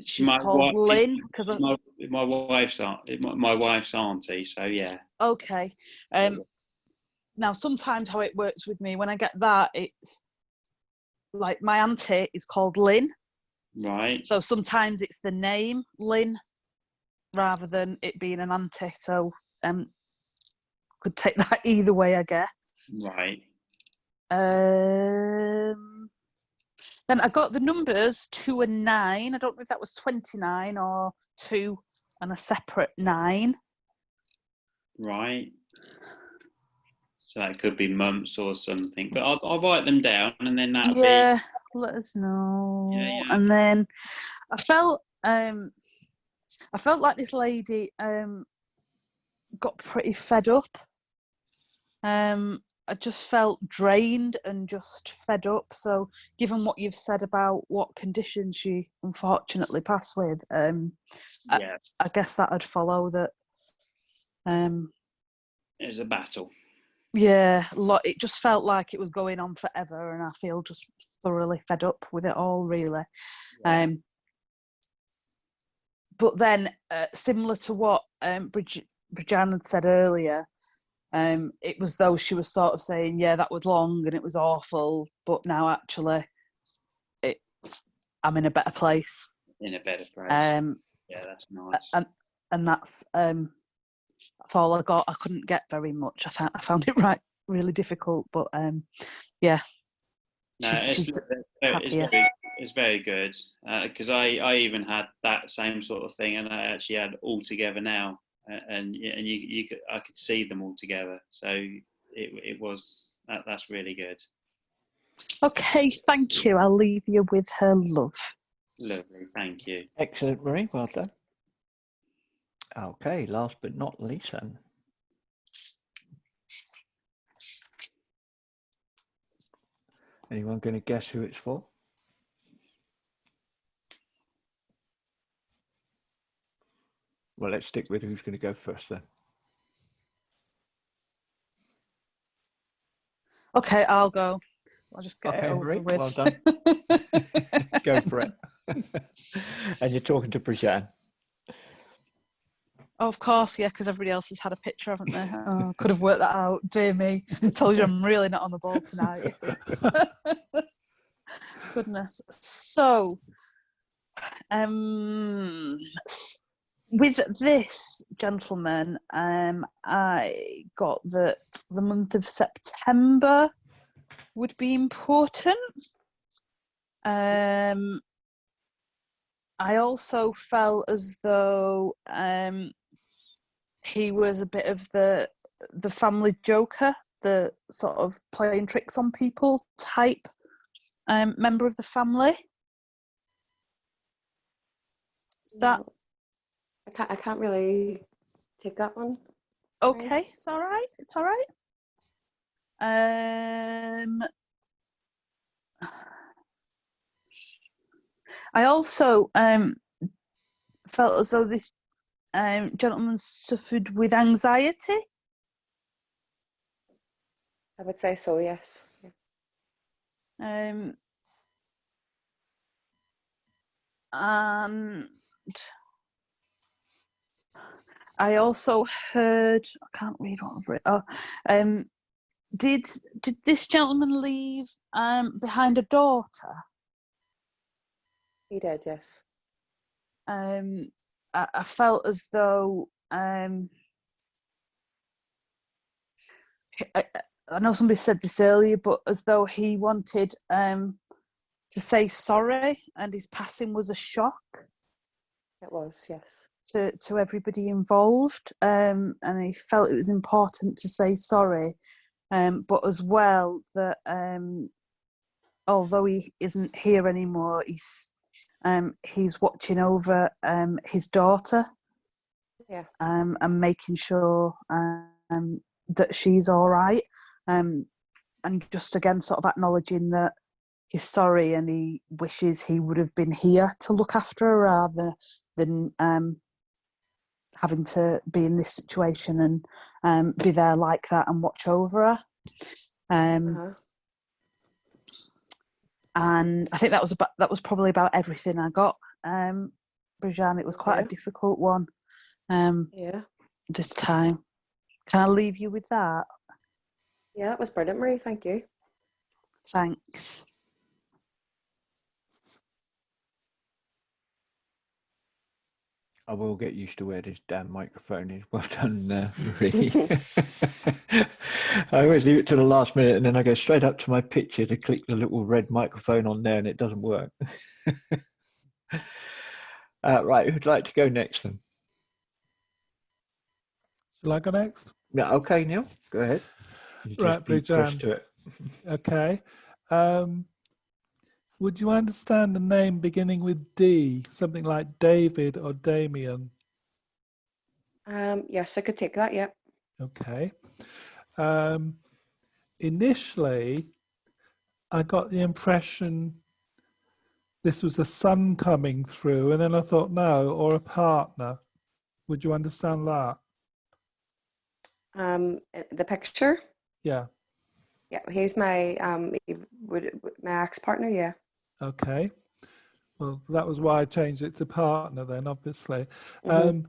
she's called Lynn, because my wife's auntie, so yeah. Okay. Now sometimes how it works with me when I get that, it's like my auntie is called Lynn. Right. So sometimes it's the name Lynn rather than it being an auntie. So could take that either way, I guess. Right. Then I got the numbers 2 and 9. I don't know if that was 29 or 2 and a separate 9. Right. So that could be months or something, but I'll write them down, and then that'll be. Let us know. Yeah. And then I felt like this lady got pretty fed up. I just felt drained and just fed up. So, given what you've said about what conditions she unfortunately passed with, I guess that'd follow that. It was a battle. yeah, it just felt like it was going on forever, and I feel just thoroughly fed up with it all, really. Yeah. But then, similar to what Bridjan had said earlier, it was though she was sort of saying, yeah, that was long and it was awful, but now actually I'm in a better place. In a better place. Yeah, that's nice. And that's all I got. I couldn't get very much. I found it really difficult, but yeah. No, she's happier. It's very good, because I even had that same sort of thing, and I actually had all together now, and I could see them all together. So it was that's really good. Okay, thank you. I'll leave you with her love. Lovely, thank you. Excellent, Marie. Well done. Okay, last but not least, then. Anyone going to guess who it's for? Well, let's stick with who's going to go first then. Okay, I'll go. I'll just get it over Marie, with. well done. Go for it. And you're talking to Bridjan. Oh, of course, yeah, because everybody else has had a picture, haven't they? Oh, could have worked that out. Dear me. I told you I'm really not on the ball tonight. Goodness. So, with this gentleman, I got that the month of September would be important. I also felt as though he was a bit of the family joker, the sort of playing tricks on people type member of the family. That I can't really take that one. Okay, it's all right. It's all right. I also felt as though this gentleman suffered with anxiety. I would say so, yes. And I also heard, I can't read what I've written. Did this gentleman leave behind a daughter? He did, yes. I felt as though I know somebody said this earlier, but as though he wanted to say sorry, and his passing was a shock. It was, yes. To everybody involved, and he felt it was important to say sorry, but as well that although he isn't here anymore, he's watching over his daughter, yeah, and making sure that she's all right, and just again sort of acknowledging that he's sorry and he wishes he would have been here to look after her rather than having to be in this situation and be there like that and watch over her. And I think that was probably about everything I got. Bridjan, it was quite a difficult one. This time. Can I leave you with that? Yeah, that was brilliant, Marie. Thank you. Thanks. I will get used to where this damn microphone is. Well done, Marie. I always leave it to the last minute and then I go straight up to my picture to click the little red microphone on there and it doesn't work. Right, who'd like to go next then? Shall I go next? Yeah, okay, Neil, go ahead. Right, Bridjan. To it. Okay. Would you understand a name beginning with D, something like David or Damien? Yes, I could take that, yeah. Okay. Initially, I got the impression this was a son coming through, and then I thought, no, or a partner. Would you understand that? The picture? Yeah. Yeah, he's my my ex-partner. Yeah. Okay. Well, that was why I changed it to partner then, obviously. Mhm.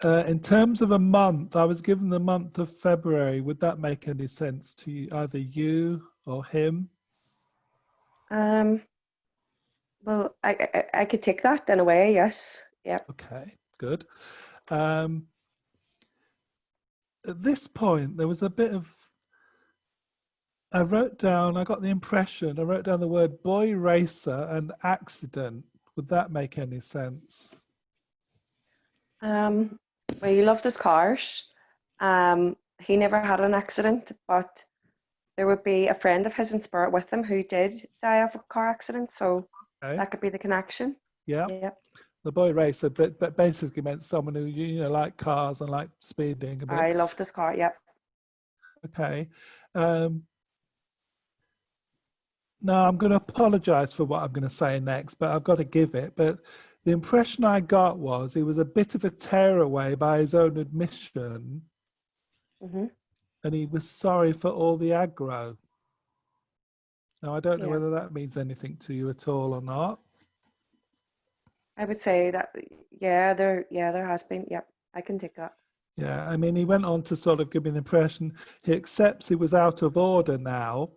In terms of a month, I was given the month of February. Would that make any sense to you, either you or him? Um. Well, I could take that in a way. Yes. Yep. Okay, good. At this point, there was a bit of, I wrote down, I got the impression, I wrote down the word boy racer and accident. Would that make any sense? Well, he loved his cars. He never had an accident, but there would be a friend of his in spirit with him who did die of a car accident, so Okay, that could be the connection. yeah. Yep. The boy racer, but basically meant someone who, you know, liked cars and liked speeding a bit. I loved his car. Yep. Okay. Now I'm going to apologize for what I'm going to say next, but I've got to give it. But the impression I got was he was a bit of a tearaway by his own admission, Mhm. and he was sorry for all the aggro. Now I don't know Yeah. whether that means anything to you at all or not. I would say that. Yeah. There has been. Yep. I can take that. Yeah, I mean, he went on to sort of give me the impression he accepts he was out of order now,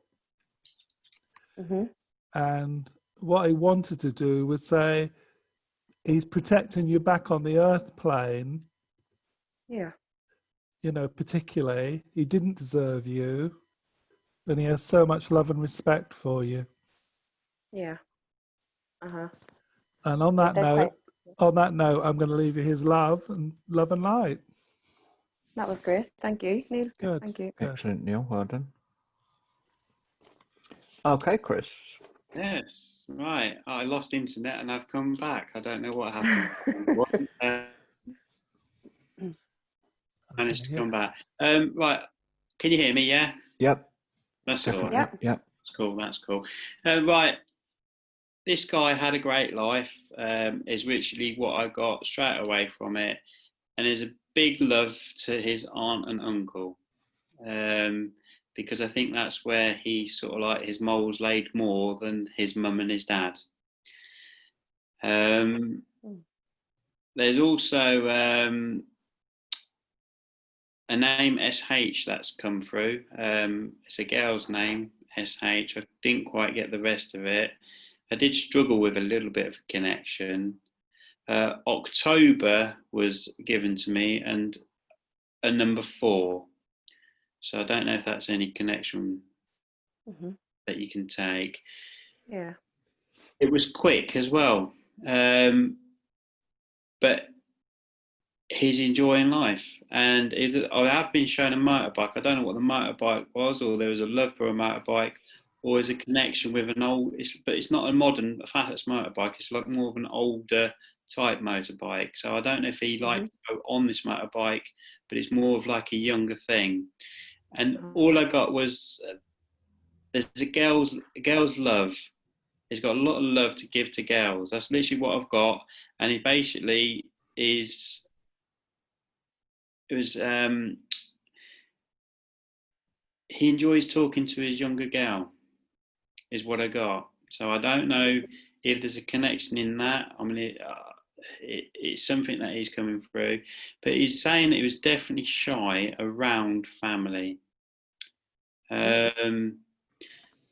Mhm. and what he wanted to do was say he's protecting you back on the earth plane. Yeah. You know, particularly, he didn't deserve you, and he has so much love and respect for you. Yeah. Uh-huh. And on Yeah. that Did note, quite. I'm going to leave you his love and light. That was great. Thank you, Neil. Good, Thank you. good. Excellent, Neil. Well done. Okay, Chris. Yes, right. I lost internet and I've come back. I don't know what happened. Managed to Yeah. come back. Right. Can you hear me? Yeah. Yep, That's all definitely. right. Yep. Yep. That's cool. That's cool. Right. This guy had a great life. Is literally what I got straight away from it, and there's a big love to his aunt and uncle. Because I think that's where he sort of like his moles laid more than his mum and his dad. There's also a name SH that's come through. It's a girl's name, SH. I didn't quite get the rest of it. I did struggle with a little bit of a connection. October was given to me and a number 4. So I don't know if that's any connection that you can take. Yeah. It was quick as well. But he's enjoying life. And I have been shown a motorbike. I don't know what the motorbike was, or there was a love for a motorbike, or is a connection with an old. But it's not a modern fast motorbike. It's like more of an older type motorbike. So I don't know if he liked to go on this motorbike, but it's more of like a younger thing. And all I got was there's a girl's love. He's got a lot of love to give to girls. That's literally what I've got. And he basically is. It was. He enjoys talking to his younger gal, is what I got. So I don't know if there's a connection in that. I mean, it's something that he's coming through, but he's saying that he was definitely shy around family.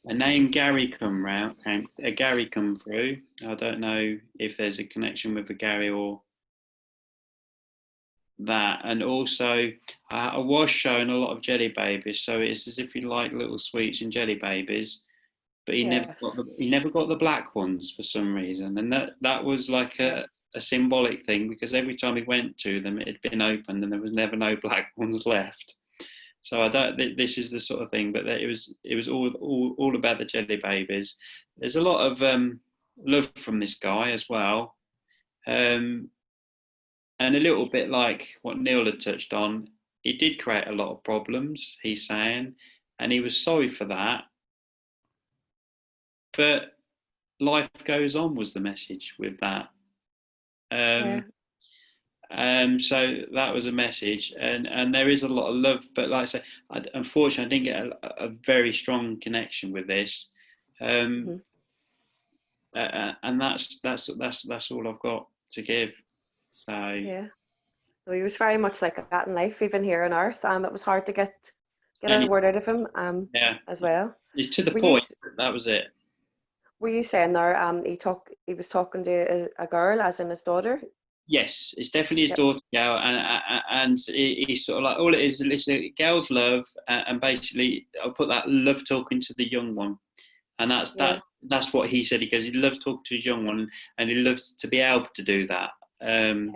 A name Gary Gary come through. I don't know if there's a connection with a Gary or that. And also, I was shown a lot of jelly babies, so it's as if you like little sweets and jelly babies, but he Yes. never got the black ones for some reason, and that was like a symbolic thing, because every time he went to them, it had been opened and there was never no black ones left. So I don't. This is the sort of thing, but it was all about the jelly babies. There's a lot of love from this guy as well, and a little bit like what Neil had touched on. He did create a lot of problems. He's saying, and he was sorry for that. But life goes on was the message with that. Yeah. So that was a message, and there is a lot of love, but like I say, unfortunately, I didn't get a very strong connection with this, and that's all I've got to give. So Yeah. So he was very much like that in life, even here on Earth. It was hard to get and a word out of him. yeah, As well. it's to the Were you point. That was it. were you saying there? He was talking to a girl, as in his daughter. Yes, it's definitely his Yep. daughter, Gal, and he's sort of like all it is. Listen, Gal's love, and basically, I'll put that love talking to the young one, and that's Yeah. That's what he said. He goes, he loves talking to his young one, and he loves to be able to do that. Yeah.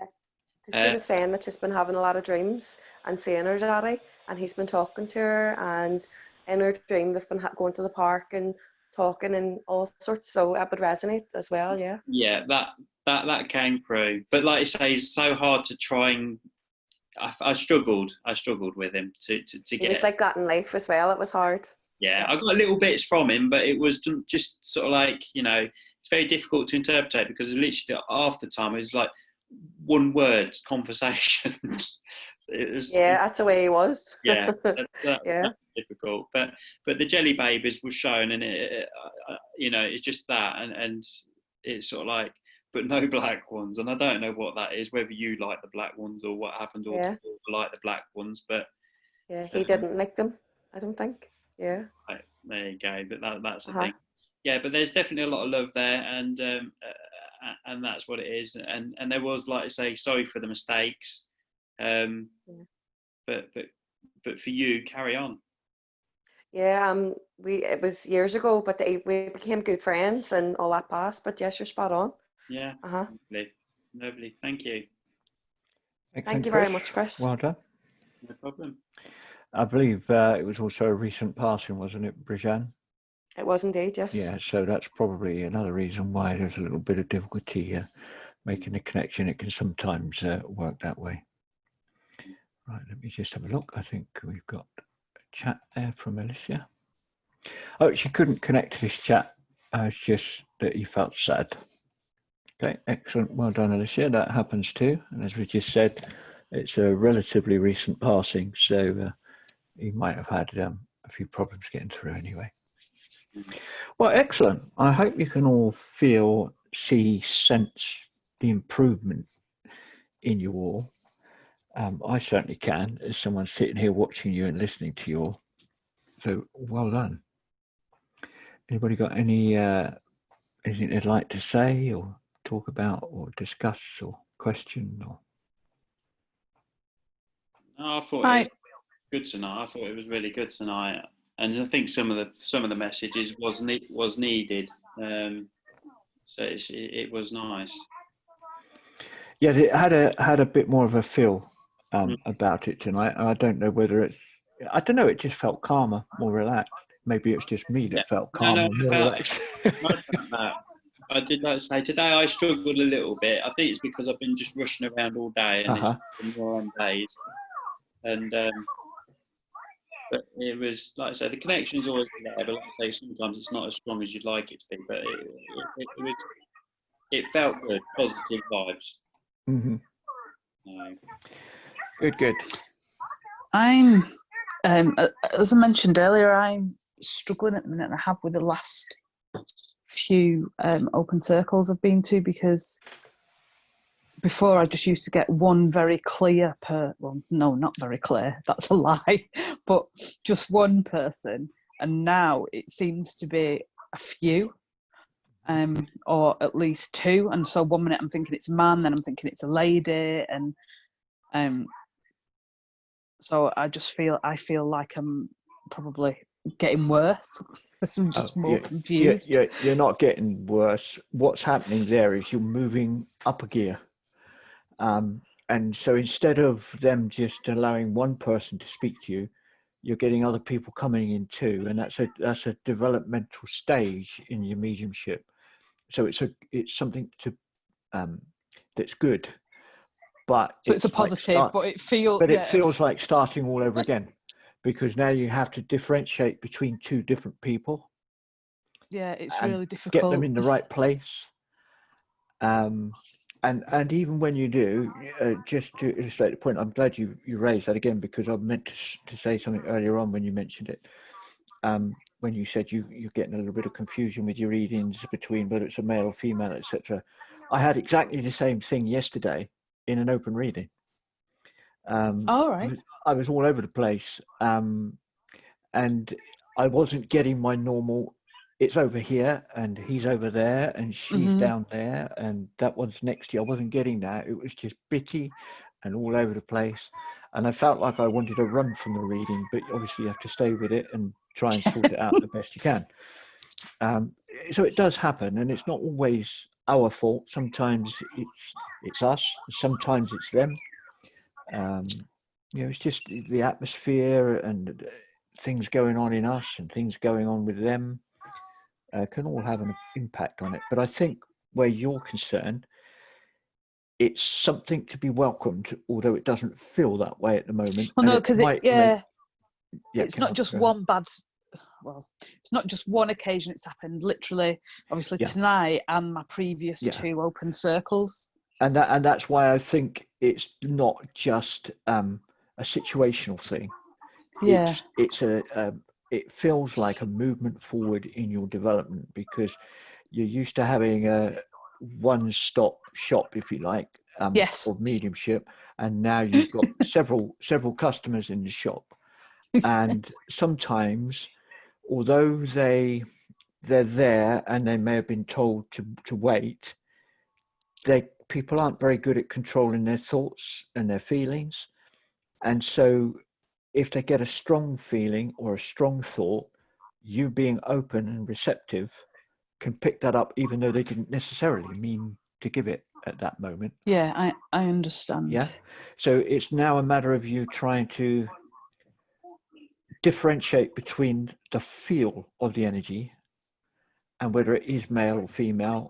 'Cause she was saying that she's been having a lot of dreams and seeing her daddy, and he's been talking to her, and in her dream they've been going to the park and talking and all sorts. So that would resonate as well. Yeah. Yeah, that came through. But like I say, it's so hard to try and. I struggled with him to He get. was like that in life as well. It was hard. Yeah, I got little bits from him, but it was just sort of like, it's very difficult to interpret because literally half the time it was like one word conversation. It was, Yeah, that's the way he was. yeah, Yeah. that's difficult. But the Jelly Babies was shown, and it's just that, and it's sort of like, but no black ones, and I don't know what that is, whether you like the black ones or what happened, or Yeah. like the black ones, but Yeah, he didn't like them, I don't think. Yeah. right, there you go. But that's the Uh-huh. thing. Yeah, but there's definitely a lot of love there, and that's what it is. And there was, like I say, sorry for the mistakes, Yeah. but for you, carry on. Yeah, it was years ago, but we became good friends and all that passed. But yes, you're spot on. Yeah, Uh-huh. lovely. Thank you. Thank you very much, Chris. Well done. No problem. I believe it was also a recent passing, wasn't it, Brijan? It was indeed, yes. Yeah, so that's probably another reason why there's a little bit of difficulty making the connection. It can sometimes work that way. Right, let me just have a look. I think we've got a chat there from Alicia. Oh, she couldn't connect to this chat. It's just that he felt sad. Okay, excellent. Well done, Alicia. That happens too. And as we just said, it's a relatively recent passing, so he might have had a few problems getting through anyway. Well, excellent. I hope you can all feel, see, sense the improvement in you all. I certainly can, as someone sitting here watching you and listening to you all. So well done. Anybody got anything they'd like to say or talk about or discuss or question? Or No, I thought it was good tonight. I thought it was really good tonight, and I think some of the messages was needed. So it was nice. Yeah, it had a bit more of a feel about it tonight. I don't know whether it just felt calmer, more relaxed. Maybe it's just me that felt calmer, more relaxed. I did like to say today I struggled a little bit. I think it's because I've been just rushing around all day and it's been more on days. And but it was, like I say, the connection is always there. But like I say, sometimes it's not as strong as you'd like it to be. But it felt good, positive vibes. Mm-hmm. No. Good. I'm, as I mentioned earlier, I'm struggling at the minute, and I have with the last few open circles I've been to, because before I just used to get one very clear well, no, not very clear, that's a lie, but just one person, and now it seems to be a few, or at least two. And so one minute I'm thinking it's a man, then I'm thinking it's a lady, and so I feel like I'm probably getting worse. I'm just more confused. You're not getting worse. What's happening there is you're moving up a gear. And so instead of them just allowing one person to speak to you, you're getting other people coming in too. And that's a developmental stage in your mediumship. So it's something to that's good. But so it's a positive, but it feels like starting all over again, because now you have to differentiate between two different people. Yeah, it's really difficult. Get them in the right place. And even when you do, just to illustrate the point, I'm glad you raised that again, because I meant to say something earlier on when you mentioned it. When you said you're getting a little bit of confusion with your readings between whether it's a male or female, etc. I had exactly the same thing yesterday in an open reading. All right. I was all over the place, and I wasn't getting my normal. It's over here, and he's over there, and she's down there, and that one's next to you. I wasn't getting that. It was just bitty and all over the place. And I felt like I wanted to run from the reading, but obviously you have to stay with it and try and sort it out the best you can. So it does happen, and it's not always our fault. Sometimes it's us, sometimes it's them. It's just the atmosphere and things going on in us and things going on with them can all have an impact on it. But I think where you're concerned, it's something to be welcomed, although it doesn't feel that way at the moment. Well, no, because it's not just one bad. Well, it's not just one occasion it's happened. Literally, obviously tonight and my previous 2 open circles. And that's why I think it's not just a situational thing. Yeah. It feels like a movement forward in your development, because you're used to having a one-stop shop, if you like, of mediumship, and now you've got several customers in the shop. And sometimes, although they're there and they may have been told to wait, people aren't very good at controlling their thoughts and their feelings. And so if they get a strong feeling or a strong thought, you being open and receptive can pick that up, even though they didn't necessarily mean to give it at that moment. Yeah, I understand. Yeah. So it's now a matter of you trying to differentiate between the feel of the energy and whether it is male or female,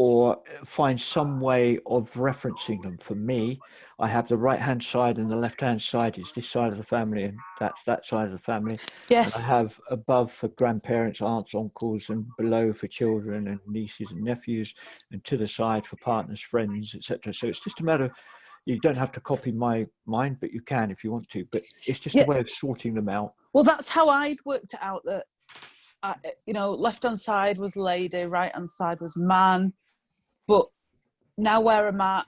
or find some way of referencing them. For me, I have the right-hand side and the left-hand side is this side of the family, and that's that side of the family. Yes. And I have above for grandparents, aunts, uncles, and below for children and nieces and nephews, and to the side for partners, friends, etc. So it's just a matter of, you don't have to copy my mind, but you can if you want to. But it's just a way of sorting them out. Well, that's how I'd worked it out, that, left-hand side was lady, right-hand side was man. But now where I'm at,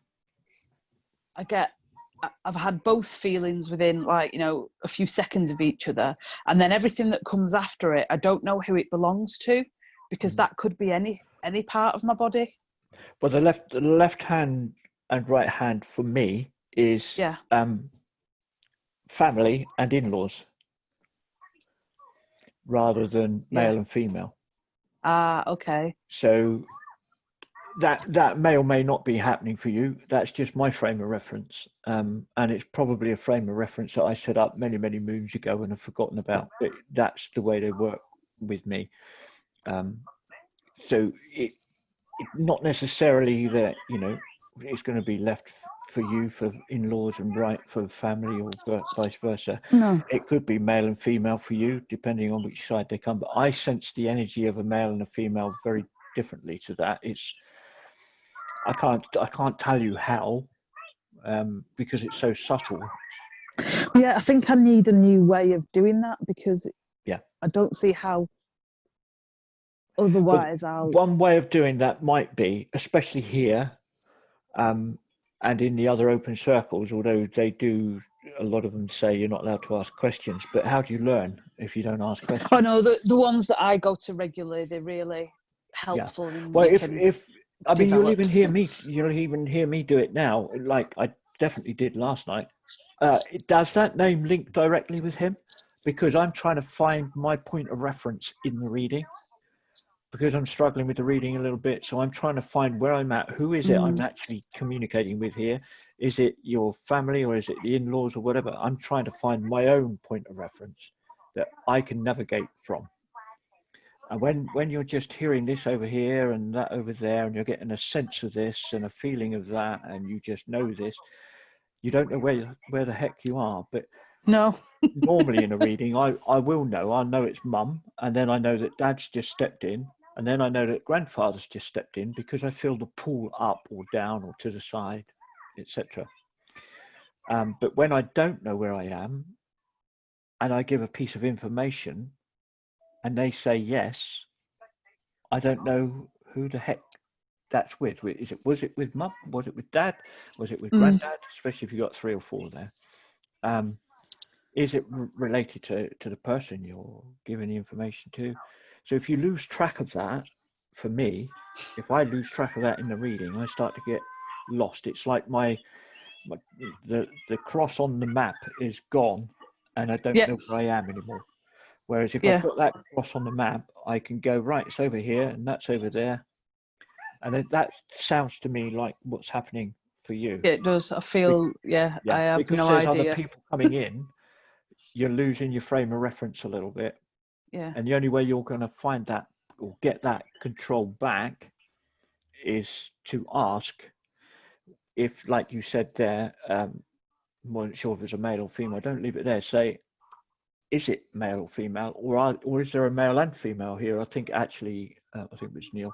I've had both feelings within a few seconds of each other. And then everything that comes after it, I don't know who it belongs to, because that could be any part of my body. Well, the left hand and right hand for me is family and in-laws, rather than male and female. Okay. So that may or may not be happening for you. That's just my frame of reference. And it's probably a frame of reference that I set up many, many moons ago and have forgotten about. But that's the way they work with me. So it not necessarily that, it's going to be left for you for in-laws and right for family, or vice versa. No. It could be male and female for you, depending on which side they come. But I sense the energy of a male and a female very differently to that. I can't tell you how, because it's so subtle. Yeah, I think I need a new way of doing that, because I don't see how otherwise One way of doing that might be, especially here, and in the other open circles, although they do, a lot of them say you're not allowed to ask questions, but how do you learn if you don't ask questions? Oh no, the ones that I go to regularly, they're really helpful. And well, you'll even hear me do it now, like I definitely did last night. Does that name link directly with him? Because I'm trying to find my point of reference in the reading, because I'm struggling with the reading a little bit. So I'm trying to find where I'm at. Who is it I'm actually communicating with here? Is it your family, or is it the in-laws, or whatever? I'm trying to find my own point of reference that I can navigate from. And when you're just hearing this over here and that over there, and you're getting a sense of this and a feeling of that, and you just know this, you don't know where the heck you are. But no. Normally in a reading, I will know. I'll know it's mum, and then I know that dad's just stepped in, And then I know that grandfather's just stepped in because I feel the pull up or down or to the side, etc. But when I don't know where I am and I give a piece of information and they say yes, I don't know who the heck that's with. Was it with mum? Was it with dad? Was it with granddad? Especially if you got 3 or 4 there. Is it related to the person you're giving the information to? So if you lose track of that, for me, if I lose track of that in the reading, I start to get lost. It's like the cross on the map is gone and I don't know where I am anymore. Whereas if I put that cross on the map, I can go, right, it's over here and that's over there. And that sounds to me like what's happening for you. Yeah, it does. I feel, I have because no there's idea. other people coming in, you're losing your frame of reference a little bit. Yeah. And the only way you're going to find that or get that control back is to ask if, like you said there, wasn't sure if it's a male or female, don't leave it there. Say, is it male or female, or is there a male and female here? I think actually, I think it was Neil,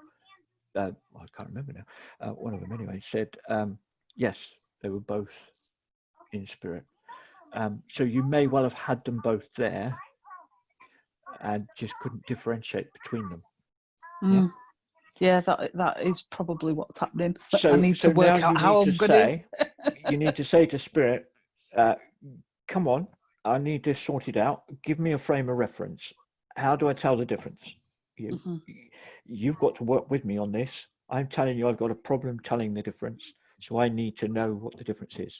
I can't remember now, one of them anyway, said, yes, they were both in spirit. So you may well have had them both there and just couldn't differentiate between them. Yeah, that is probably what's happening. So, I need to work out how I'm going to. You need to say to spirit, come on, I need this sorted out. Give me a frame of reference. How do I tell the difference? You've got to work with me on this. I'm telling you, I've got a problem telling the difference. So I need to know what the difference is.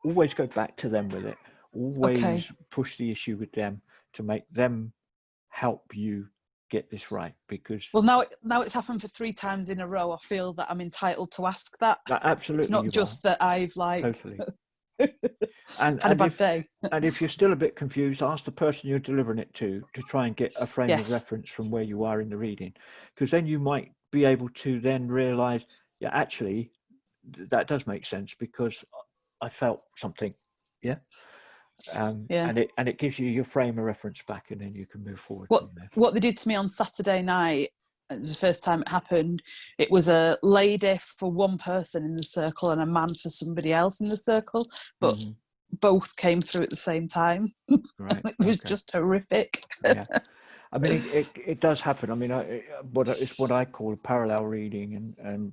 Always go back to them with it. Always push the issue with them to make them help you get this right. Because now it's happened for 3 times in a row. I feel that I'm entitled to ask that. Absolutely, it's not just that I've totally had a bad day. And if you're still a bit confused, ask the person you're delivering it to try and get a frame of reference from where you are in the reading, because then you might be able to then realize, actually that does make sense because I felt something. And it gives you your frame of reference back, and then you can move forward from there. What they did to me on Saturday night, it was the first time it happened. It was a lady for one person in the circle and a man for somebody else in the circle, but both came through at the same time. Right. It was just horrific. I mean, it does happen. I mean, it's what I call a parallel reading, and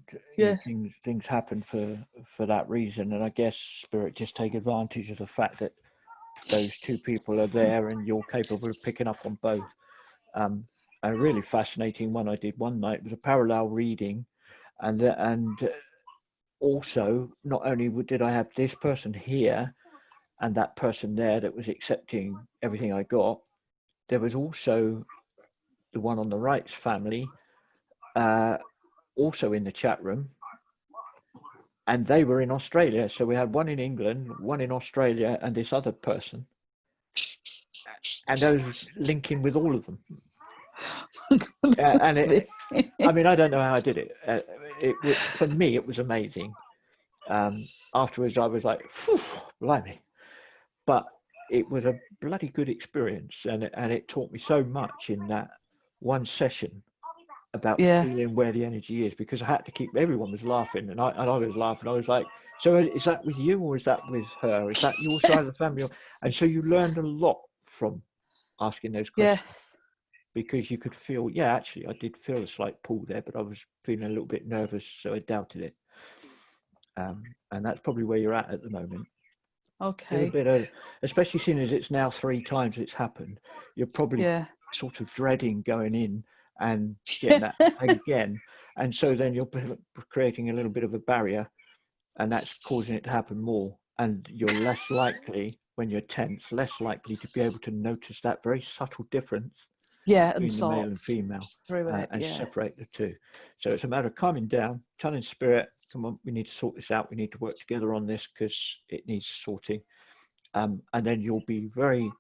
things happen for that reason. And I guess spirit just take advantage of the fact that those 2 people are there and you're capable of picking up on both. A really fascinating one I did one night was a parallel reading, and also not only did I have this person here and that person there that was accepting everything I got, there was also the one on the right's family also in the chat room, and they were in Australia. So we had one in England, one in Australia, and this other person, and I was linking with all of them. And I mean, I don't know how I did it. For me, it was amazing. Afterwards, I was like, blimey. But it was a bloody good experience, and it taught me so much in that one session about feeling where the energy is, because I had to keep, everyone was laughing, and I was laughing. I was like, so is that with you, or is that with her? Is that your side of the family? And so you learned a lot from asking those questions. Because you could feel, actually, I did feel a slight pull there, but I was feeling a little bit nervous, so I doubted it. And that's probably where you're at the moment. Okay. A bit of, especially seeing as it's now 3 times it's happened, you're probably sort of dreading going in and getting that again. And so then you're creating a little bit of a barrier, and that's causing it to happen more. And you're less likely, when you're tense, less likely to be able to notice that very subtle difference between the male and female through it, and separate the 2. So it's a matter of calming down, telling spirit, come on, we need to sort this out. We need to work together on this because it needs sorting. And then you'll be very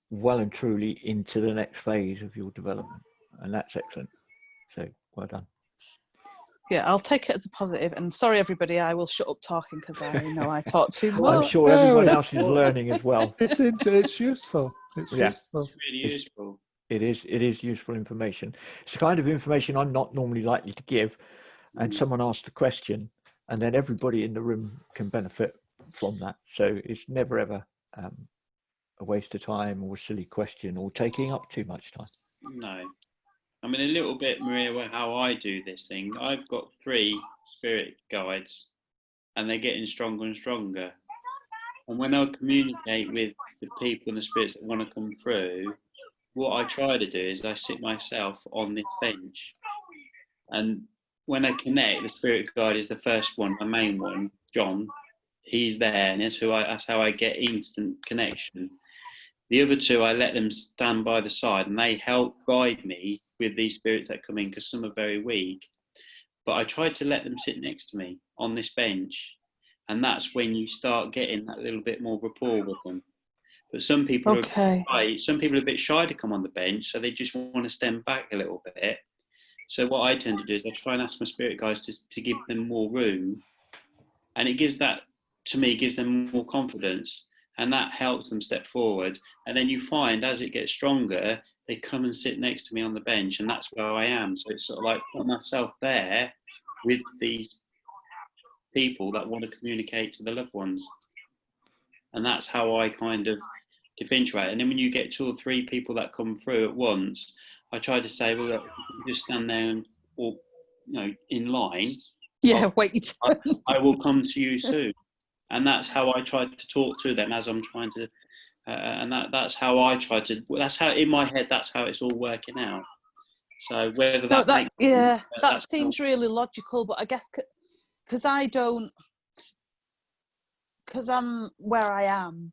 well and truly into the next phase of your development. And that's excellent. So well done. Yeah, I'll take it as a positive. And sorry, everybody, I will shut up talking because I know I talk too much. I'm sure everyone else is learning as well. It's useful. It's useful. It's really useful. It is useful information. It's the kind of information I'm not normally likely to give, and someone asked a question, and then everybody in the room can benefit from that. So it's never ever a waste of time or a silly question or taking up too much time. No. I mean, a little bit, Maria, how I do this thing. I've got 3 spirit guides, and they're getting stronger and stronger. And when I communicate with the people and the spirits that want to come through, what I try to do is I sit myself on this bench. And when I connect, the spirit guide is the first one, the main one, John. He's there, and that's how I get instant connection. The other 2, I let them stand by the side, and they help guide me with these spirits that come in, because some are very weak. But I try to let them sit next to me on this bench, and that's when you start getting that little bit more rapport with them. But some people are a bit shy to come on the bench, so they just want to stand back a little bit. So what I tend to do is I try and ask my spirit guides to give them more room, and it gives them more confidence. And that helps them step forward. And then you find as it gets stronger, they come and sit next to me on the bench, and that's where I am. So it's sort of like put myself there with these people that want to communicate to the loved ones. And that's how I kind of differentiate. And then when you get 2 or 3 people that come through at once, I try to say, well, look, you just stand there and, or, in line. Yeah, wait. I will come to you soon. And that's how I try to talk to them as I'm trying to, and that's how I try to. That's how in my head. That's how it's all working out. So whether that seems really logical, but I guess because I'm where I am,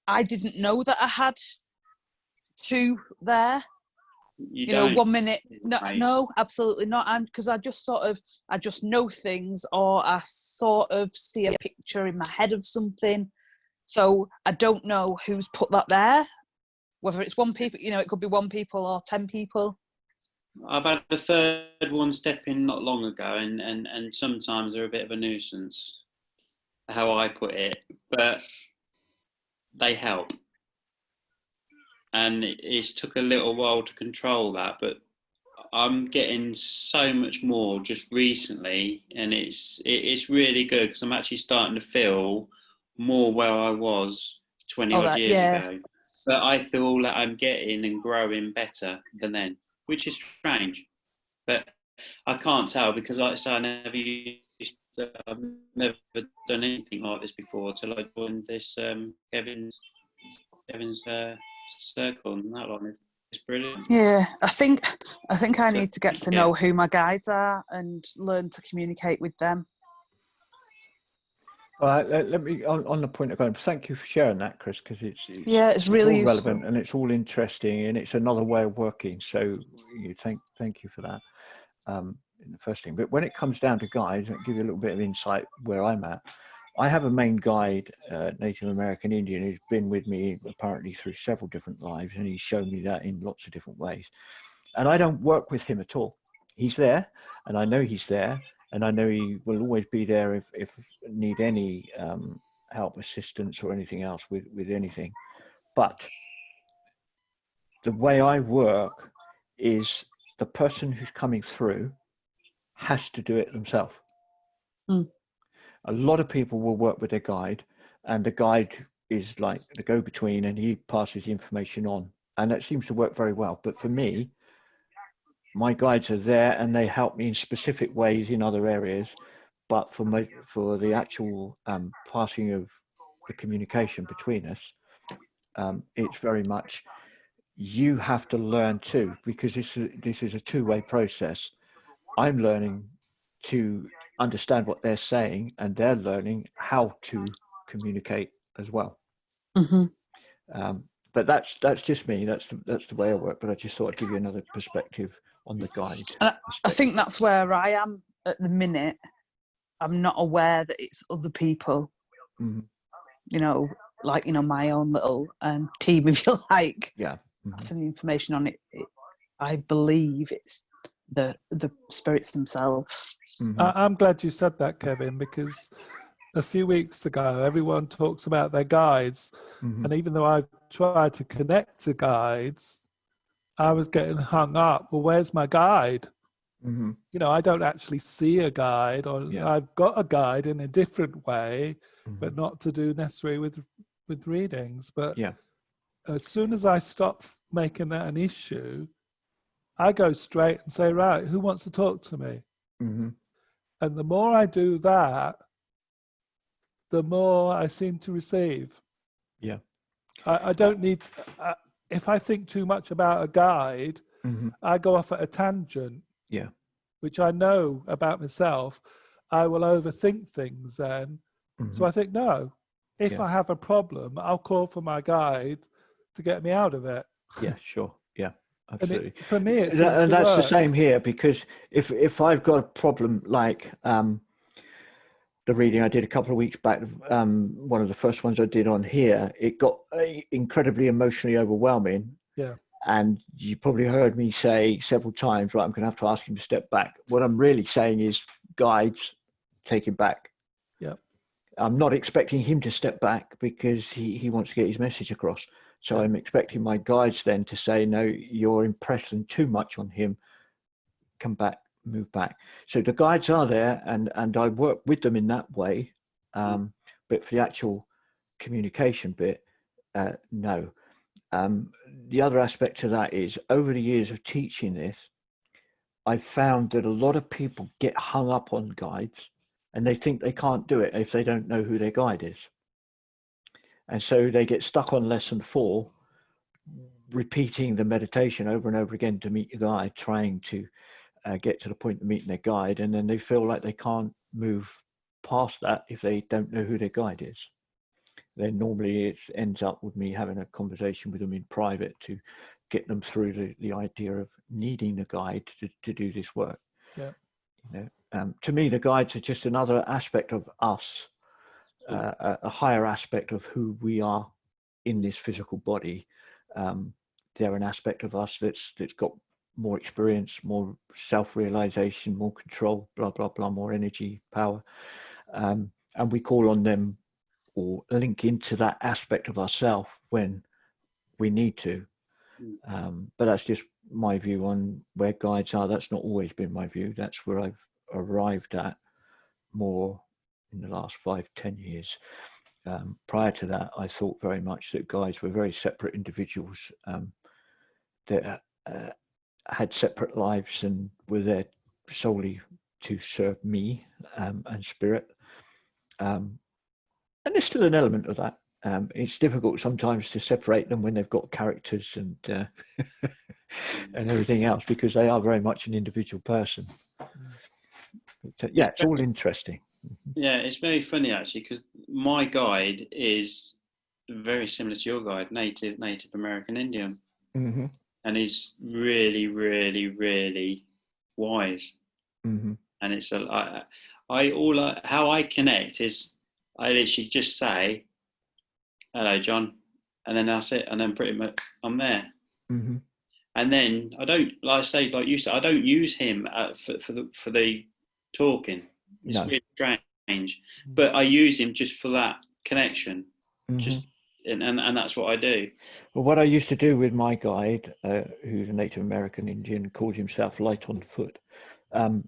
I didn't know that I had 2 there. You know, 1 minute, no, absolutely not. Because I just know things, or I sort of see a picture in my head of something. So I don't know who's put that there, whether it's 1 people, it could be 1 people or 10 people. I've had a 3rd one step in not long ago, and sometimes they're a bit of a nuisance, how I put it, but they help. And it's took a little while to control that, but I'm getting so much more just recently, and it's really good, because I'm actually starting to feel more where I was 20 odd years ago. But I feel that I'm getting and growing better than then, which is strange. But I can't tell, because like I say, I've never done anything like this before till I joined this Kevin's circle, and that one is brilliant. Yeah, I think I need to get to know who my guides are and learn to communicate with them. Well, let me on the point of going. Thank you for sharing that, Chris, because it's really all useful. relevant, and it's all interesting, and it's another way of working. So thank you for that. In the first thing, but when it comes down to guides, I'll give you a little bit of insight where I'm at. I have a main guide, Native American Indian, who's been with me apparently through several different lives, and he's shown me that in lots of different ways. And I don't work with him at all. He's there, and I know he's there, and I know he will always be there if need any help, assistance, or anything else with anything. But the way I work is the person who's coming through has to do it themselves. A lot of people will work with their guide, and the guide is like the go-between, and he passes the information on, and that seems to work very well. But for me, my guides are there, and they help me in specific ways in other areas. But for the actual passing of the communication between us, it's very much you have to learn too, because this is a two-way process. I'm learning to understand what they're saying, and they're learning how to communicate as well. But that's just me. That's the way I work. But I just thought I'd give you another perspective on the guide. I think that's where I am at the minute. I'm not aware that it's other people. Like my own little team, if you like. Yeah. Passing the information on it. I believe it's the spirits themselves. I'm glad you said that, Kevin, because a few weeks ago everyone talks about their guides, and even though I've tried to connect to guides, I was getting hung up. Well, where's my guide? Mm-hmm. You know, I don't actually see a guide, or Yeah. I've got a guide in a different way, Mm-hmm. but not to do necessarily with readings. But Yeah. as soon as I stop making that an issue, I go straight and say, right, who wants to talk to me? Mm-hmm. And the more I do that, the more I seem to receive. Yeah. I don't need, if I think too much about a guide, Mm-hmm. I go off at a tangent, Yeah. which I know about myself. I will overthink things then. Mm-hmm. So I think, no, if Yeah. I have a problem, I'll call for my guide to get me out of it. Yeah, sure. Yeah, And absolutely. for me, it seems to that's the work. same here, because if I've got a problem like the reading I did a couple of weeks back, one of the first ones I did on here, it got incredibly emotionally overwhelming. Yeah. And you probably heard me say several times, right, I'm going to have to ask him to step back. What I'm really saying is, guides, take him back. Yeah. I'm not expecting him to step back because he wants to get his message across. So Yeah. I'm expecting my guides then to say, no, you're impressing too much on him. Come back, move back. So the guides are there, and I work with them in that way. But for the actual communication bit, no. The other aspect to that is, over the years of teaching this, I've found that a lot of people get hung up on guides, and they think they can't do it if they don't know who their guide is. And so they get stuck on lesson 4, repeating the meditation over and over again to meet your guide, trying to get to the point of meeting their guide. And then they feel like they can't move past that if they don't know who their guide is. Then normally it ends up with me having a conversation with them in private to get them through the idea of needing a guide to do this work. Yeah. You know, to me, the guides are just another aspect of us, a higher aspect of who we are in this physical body. They're an aspect of us that's got more experience, more self-realization, more control, blah, blah, blah, more energy, power. And we call on them or link into that aspect of ourselves when we need to. But that's just my view on where guides are. That's not always been my view. That's where I've arrived at more in the last 5-10 years. Prior to that, I thought very much that guides were very separate individuals that had separate lives and were there solely to serve me and spirit. And there's still an element of that. It's difficult sometimes to separate them when they've got characters and and everything else, because they are very much an individual person. But, yeah, it's all interesting. Yeah, it's very funny actually, because my guide is very similar to your guide, Native American Indian, Mm-hmm. and he's really, really, really wise. Mm-hmm. And it's how I connect is I literally just say, "Hello, John," and then that's it, and then pretty much I'm there. Mm-hmm. And then I don't, like I say, like you said, I don't use him for the talking. It's really strange, but I use him just for that connection. Mm-hmm. Just and that's what I do. Well, what I used to do with my guide, who's a Native American Indian, calls himself Light on Foot. I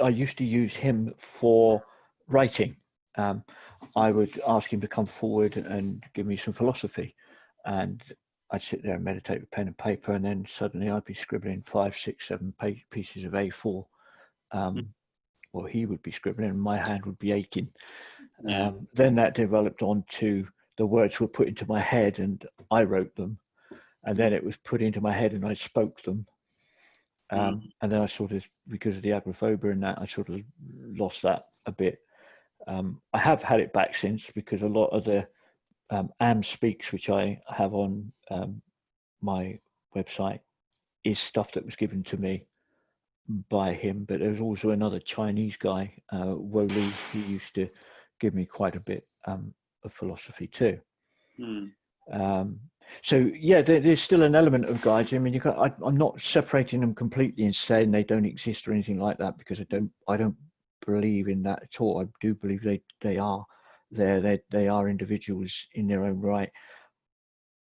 used to use him for writing. I would ask him to come forward and give me some philosophy, and I'd sit there and meditate with pen and paper, and then suddenly I'd be scribbling 5, 6, 7 pieces of A4. Or he would be scribbling and my hand would be aching. Then that developed onto the words were put into my head and I wrote them, and then it was put into my head and I spoke them. And then I sort of, because of the agoraphobia and that, I sort of lost that a bit. I have had it back since, because a lot of the Am Speaks, which I have on my website, is stuff that was given to me by him. But there's also another Chinese guy, Wolu, who used to give me quite a bit of philosophy too. So yeah, there's still an element of guides. I mean, I'm not separating them completely and saying they don't exist or anything like that, because I don't believe in that at all. I do believe they are there. They are individuals in their own right.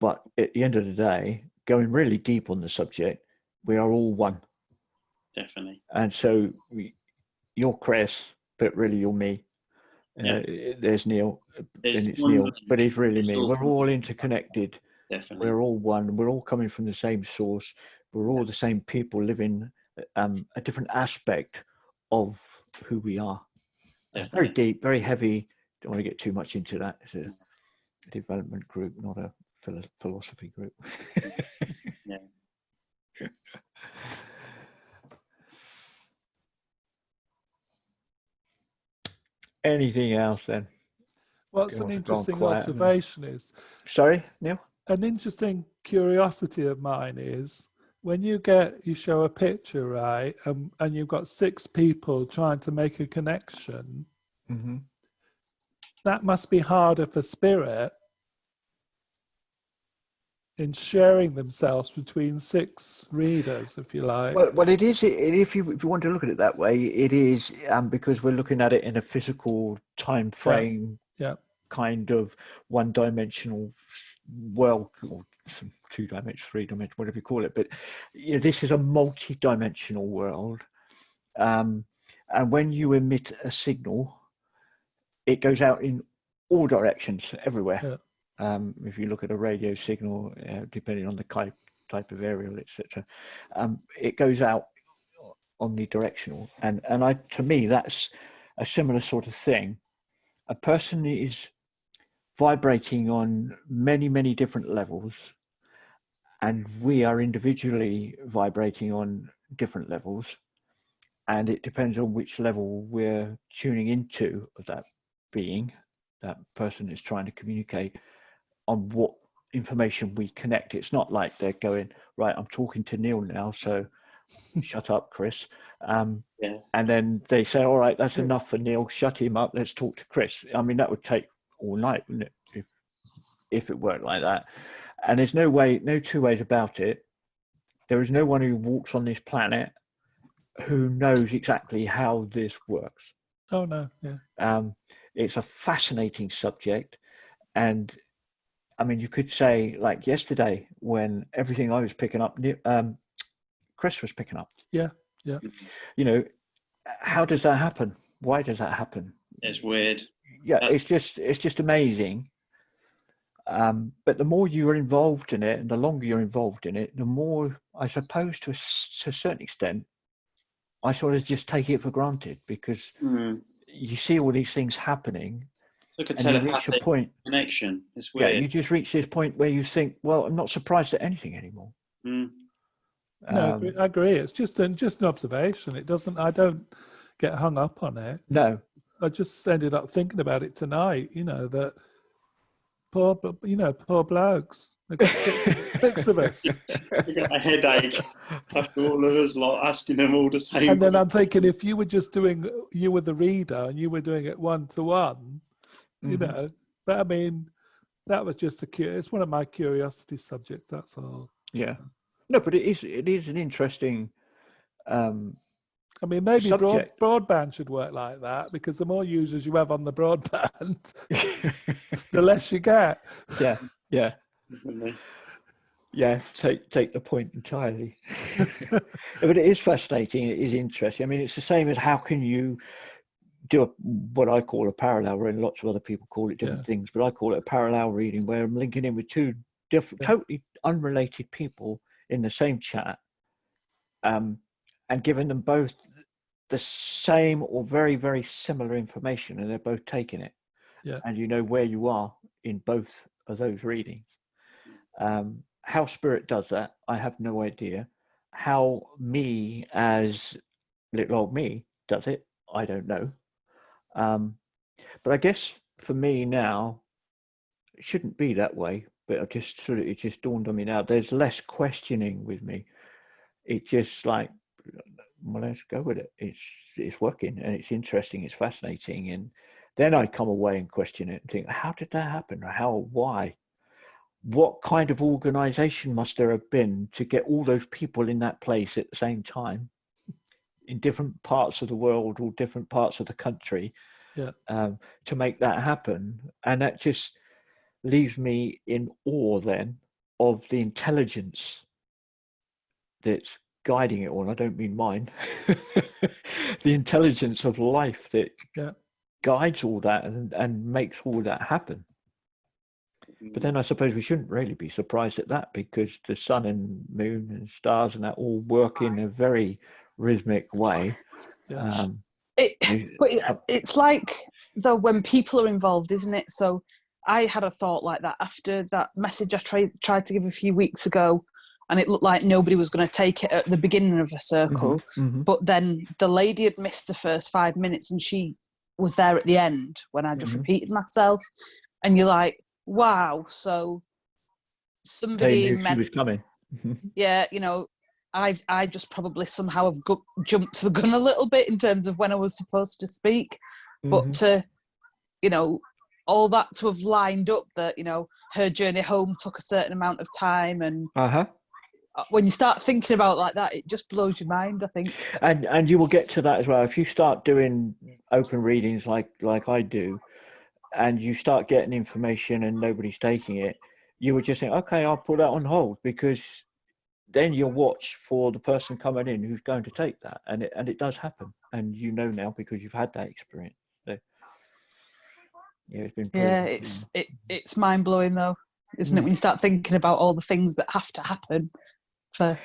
But at the end of the day, going really deep on the subject, we are all one. Definitely. And so you're Chris, but really you're me. Yeah. There's Neil, There's and it's one Neil, link. but he's really It's me. all We're all one. interconnected. Definitely. We're all one. We're all coming from the same source. We're all the same people living a different aspect of who we are. Very deep, very heavy. Don't want to get too much into that. It's a development group, not a philosophy group. Yeah. Anything else then? What's an interesting observation is, sorry, Neil? an interesting curiosity of mine is when you show a picture, right, and you've got 6 people trying to make a connection, Mm-hmm. that must be harder for spirit in sharing themselves between 6 readers, if you like. Well, it is. If you want to look at it that way, it is because we're looking at it in a physical time frame, kind of one-dimensional world, or some 2-dimensional, 3-dimensional, whatever you call it. But this is a multi-dimensional world, and when you emit a signal, it goes out in all directions, everywhere. If you look at a radio signal, depending on the type of aerial, etc., it goes out omnidirectional, and to me that's a similar sort of thing. A person is vibrating on many different levels, and we are individually vibrating on different levels, and it depends on which level we're tuning into of that being. That person is trying to communicate on what information we connect. It's not like they're going, right, I'm talking to Neil now, so shut up, Chris. And then they say, all right, that's enough for Neil, shut him up, let's talk to Chris. I mean, that would take all night, wouldn't it, if it worked like that? And there's no two ways about it. There is no one who walks on this planet who knows exactly how this works. Oh, no, yeah. It's a fascinating subject. And I mean, you could say, like yesterday, when everything I was picking up, Chris was picking up. Yeah. How does that happen? Why does that happen? It's weird. Yeah, it's just amazing. But the more you're involved in it, and the longer you're involved in it, the more, I suppose, to a certain extent, I sort of just take it for granted, because you see all these things happening. Look at and you reach a point, connection. It's weird. Yeah, you just reach this point where you think, well, I'm not surprised at anything anymore. No, I agree. It's just an observation. I don't get hung up on it. No. I just ended up thinking about it tonight, that poor blokes. 6 of us. You got a headache after all of us asking them all the same. And then I'm thinking, if you were just you were the reader and you were doing it 1-to-1, but I mean, that was just it's one of my curiosity subjects, that's all. Yeah. No, but it is an interesting I mean, maybe broadband should work like that, because the more users you have on the broadband, the less you get. Yeah. Yeah, take the point entirely. But it is fascinating. It is interesting. I mean, it's the same as how can you do what I call a parallel reading. Lots of other people call it different things, but I call it a parallel reading, where I'm linking in with 2 different, totally unrelated people in the same chat, and giving them both the same or very similar information, and they're both taking it. Yeah. And you know where you are in both of those readings. How spirit does that, I have no idea. How me as little old me does it, I don't know. But I guess for me now, it shouldn't be that way. But it just dawned on me now. There's less questioning with me. It's just like, well, let's go with it. It's working, and it's interesting. It's fascinating. And then I come away and question it and think, how did that happen? Or why? What kind of organization must there have been to get all those people in that place at the same time, in different parts of the world or different parts of the country, to make that happen? And that just leaves me in awe then of the intelligence that's guiding it all. I don't mean mine. The intelligence of life that guides all that and makes all that happen. But then I suppose we shouldn't really be surprised at that, because the sun and moon and stars and that all work in a very rhythmic way. It's like, though, when people are involved, isn't it? So I had a thought like that after that message I tried to give a few weeks ago, and it looked like nobody was going to take it at the beginning of a circle. But then the lady had missed the first 5 minutes and she was there at the end when I just repeated myself. And you're like, wow, so somebody they knew she was coming. Yeah, you know, I just probably somehow have jumped the gun a little bit in terms of when I was supposed to speak. But to, you know, all that to have lined up, that, you know, her journey home took a certain amount of time, and when you start thinking about it like that, it just blows your mind, I think. And you will get to that as well if you start doing open readings like I do, and you start getting information and nobody's taking it. You would just think, okay, I'll put that on hold, because then you'll watch for the person coming in who's going to take that, and it does happen, and you know now because you've had that experience. So yeah, it's been proven. It's mind blowing though, isn't it, when you start thinking about all the things that have to happen for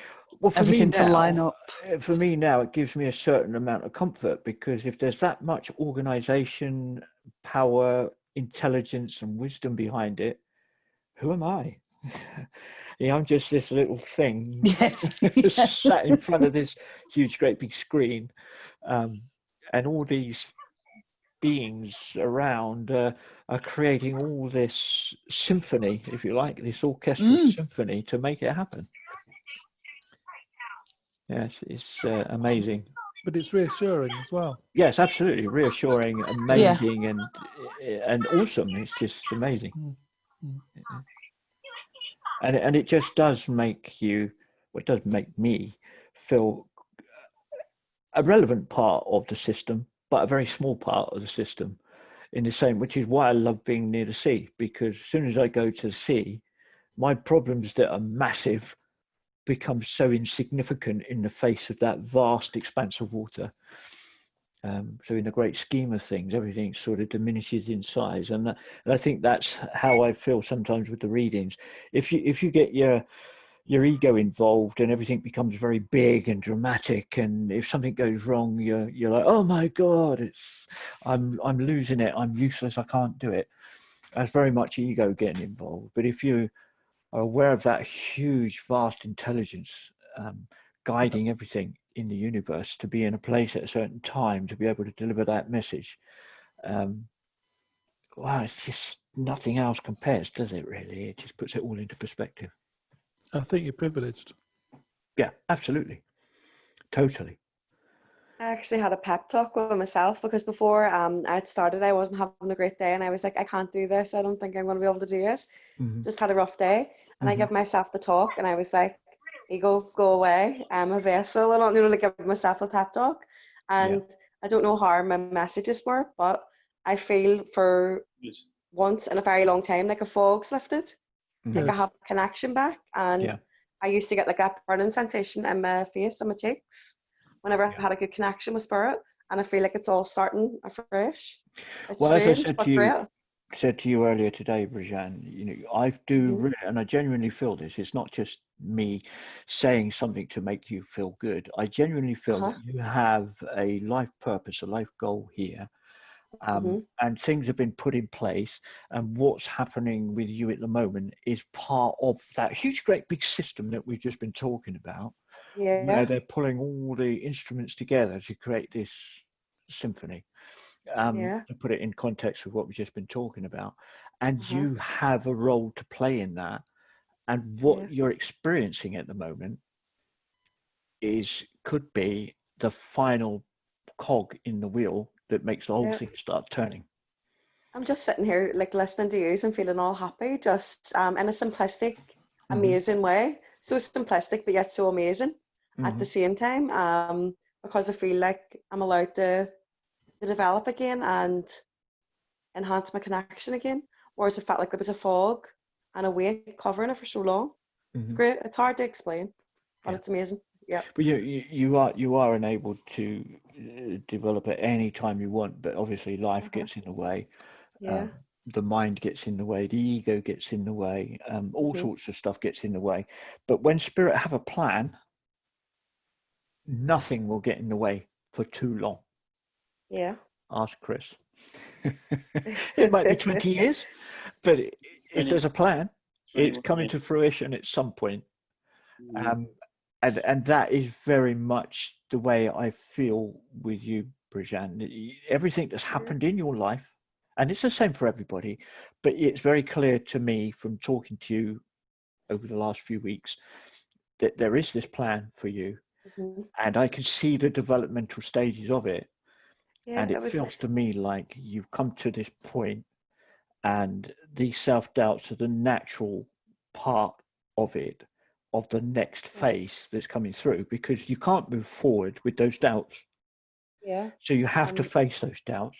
everything to line up. For me now, it gives me a certain amount of comfort, because if there's that much organization, power, intelligence, and wisdom behind it, who am I? Yeah, I'm just this little thing sat in front of this huge, great big screen, and all these beings around are creating all this symphony, if you like, this orchestral symphony to make it happen. Yes, it's amazing. But it's reassuring as well. Yes, absolutely reassuring, amazing, and awesome. It's just amazing. And it just does make you, well, it does make me feel a relevant part of the system, but a very small part of the system, in the same, which is why I love being near the sea, because as soon as I go to the sea, my problems that are massive become so insignificant in the face of that vast expanse of water. So in the great scheme of things, everything sort of diminishes in size, and I think that's how I feel sometimes with the readings. If you get your ego involved and everything becomes very big and dramatic, and if something goes wrong, you're like, oh my God, I'm losing it, I'm useless, I can't do it. That's very much ego getting involved. But if you are aware of that huge, vast intelligence guiding everything in the universe, to be in a place at a certain time to be able to deliver that message, wow, it's just nothing else compares, does it really? It just puts it all into perspective. I think you're privileged. Yeah, absolutely. Totally. I actually had a pep talk with myself, because before I had started, I wasn't having a great day, and I was like, I can't do this. I don't think I'm going to be able to do this. Just had a rough day, and I gave myself the talk, and I was like, ego, go away. I'm a vessel. I don't know, to give myself a pep talk. And I don't know how my messages were, but I feel for once in a very long time, like a fog's lifted. Like I have a connection back. And I used to get like that burning sensation in my face and my cheeks whenever I had a good connection with spirit. And I feel like it's all starting afresh. It's well, strange, as I but said to you earlier today, Brijan, you know, I do really, and I genuinely feel this. It's not just me saying something to make you feel good. I genuinely feel that you have a life purpose, a life goal here, and things have been put in place. And what's happening with you at the moment is part of that huge, great big system that we've just been talking about, where they're pulling all the instruments together to create this symphony. To put it in context with what we've just been talking about, and you have a role to play in that, and what you're experiencing at the moment could be the final cog in the wheel that makes the whole thing start turning. I'm just sitting here like listening to you and feeling all happy, just in a simplistic, amazing way. So simplistic, but yet so amazing at the same time, because I feel like I'm allowed to develop again and enhance my connection again, whereas it felt like there was a fog and a weight covering it for so long. It's great. It's hard to explain, but it's amazing. Yeah. But you are enabled to develop at any time you want, but obviously life gets in the way. Yeah. The mind gets in the way, the ego gets in the way, all sorts of stuff gets in the way. But when spirit have a plan, nothing will get in the way for too long. Yeah. Ask Chris. It might be 20 years, but if there's a plan, it's coming to fruition at some point. And that is very much the way I feel with you, Brijan. Everything that's happened in your life, and it's the same for everybody, but it's very clear to me from talking to you over the last few weeks that there is this plan for you, and I can see the developmental stages of it. Yeah, And it feels to me like you've come to this point, and these self-doubts are the natural part of it, of the next phase that's coming through, because you can't move forward with those doubts. Yeah. So you have to face those doubts.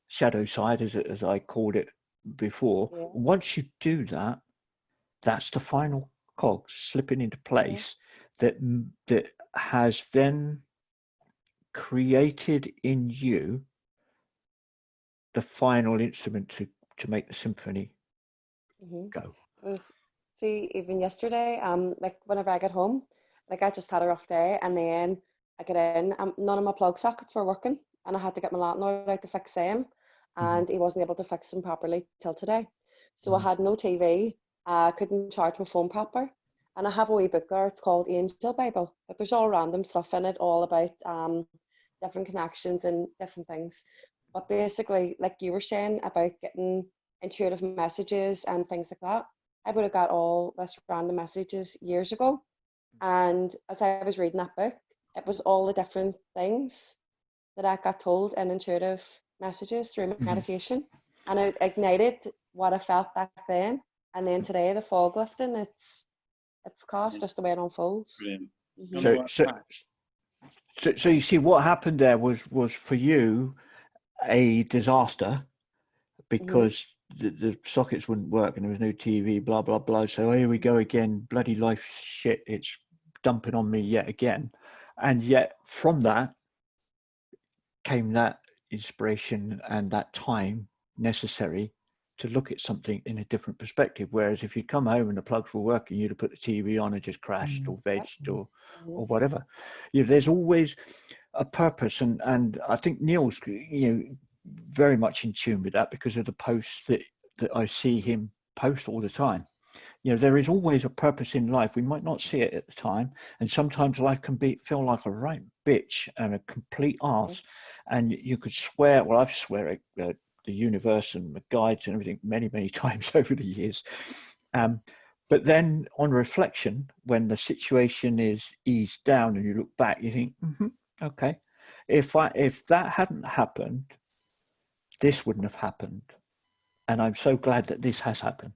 Shadow side, as I called it before. Yeah. Once you do that, that's the final cog slipping into place that has then created in you the final instrument to make the symphony go. See, even yesterday, like whenever I get home, like I just had a rough day, and then I get in, none of my plug sockets were working, and I had to get my landlord out to fix them, and he wasn't able to fix them properly till today. So I had no TV, I couldn't charge my phone proper, and I have a wee book there. It's called Angel Bible, but there's all random stuff in it, all about different connections and different things. But basically, like you were saying about getting intuitive messages and things like that, I would have got all this random messages years ago. And as I was reading that book, it was all the different things that I got told in intuitive messages through meditation. And it ignited what I felt back then. And then today, the fog lifting, it's class just the way it unfolds. So you see, what happened there was for you a disaster, because the sockets wouldn't work and there was no TV, blah blah blah. So here we go again, bloody life shit, it's dumping on me yet again. And yet from that came that inspiration and that time necessary to look at something in a different perspective. Whereas if you'd come home and the plugs were working, you'd have put the TV on and just crashed or vegged or whatever. There's always a purpose, and I think Neil's very much in tune with that because of the posts that I see him post all the time. There is always a purpose in life. We might not see it at the time, and sometimes life can feel like a right bitch and a complete arse, and you could swear. Well, I've swear at the universe and the guides and everything many times over the years. But then, on reflection, when the situation is eased down and you look back, you think, okay, if that hadn't happened, this wouldn't have happened, and I'm so glad that this has happened.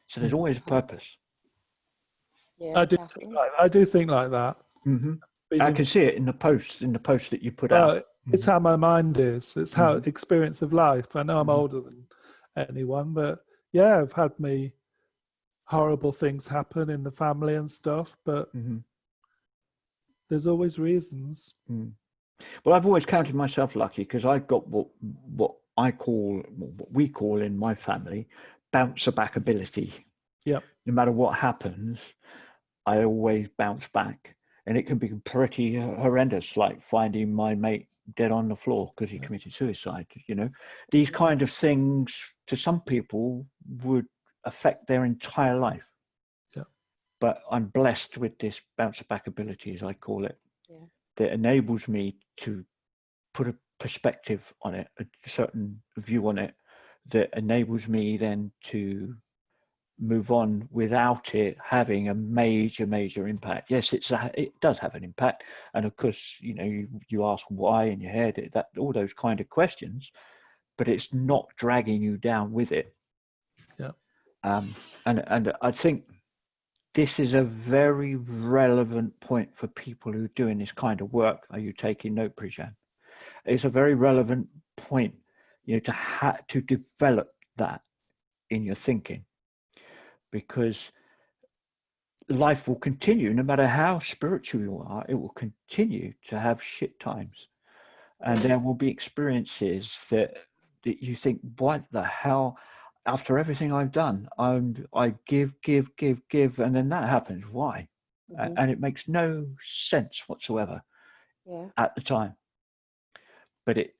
So there's always a purpose. Yeah, I do think like that. I can see it in the post that you put out. It's how my mind is. It's how experience of life. I know I'm older than anyone, but yeah, I've had me horrible things happen in the family and stuff, but there's always reasons. Well, I've always counted myself lucky because I got what we call in my family bouncer back ability. Yep. No matter what happens, I always bounce back, and it can be pretty horrendous, like finding my mate dead on the floor because he committed suicide. These kind of things to some people would affect their entire life. Yeah. But I'm blessed with this bouncer back ability, as I call it, that enables me to put a perspective on it, a certain view on it, that enables me then to move on without it having a major impact. Yes, it does have an impact, and of course, you ask why in your head, that all those kind of questions, but it's not dragging you down with it. Yeah. And I think this is a very relevant point for people who are doing this kind of work. Are you taking note, Brijan? It's a very relevant point, to develop that in your thinking, because life will continue, no matter how spiritual you are, it will continue to have shit times. And there will be experiences that you think, what the hell? After everything I've done, I give, and then that happens. Why? And it makes no sense whatsoever at the time. But it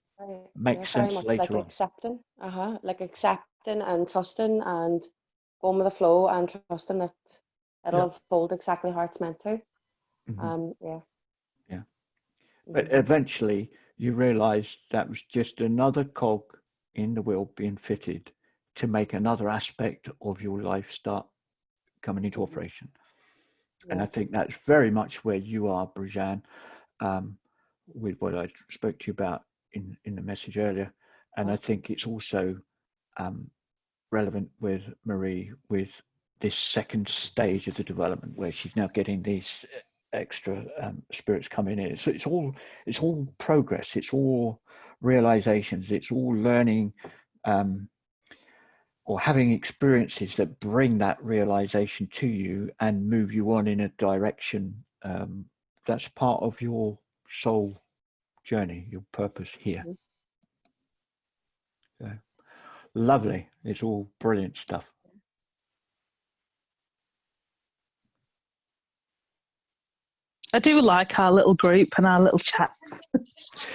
makes very sense much later like on. accepting, like accepting and trusting and going with the flow and trusting that it'll unfold exactly how it's meant to. Yeah. But eventually you realize that was just another cog in the wheel being fitted to make another aspect of your life start coming into operation. And I think that's very much where you are, Brujan, with what I spoke to you about in the message earlier. And I think it's also relevant with Marie, with this second stage of the development where she's now getting these extra spirits coming in. So it's all progress. It's all realizations. It's all learning or having experiences that bring that realization to you and move you on in a direction that's part of your soul journey, your purpose here. So, lovely. It's all brilliant stuff. I do like our little group and our little chats.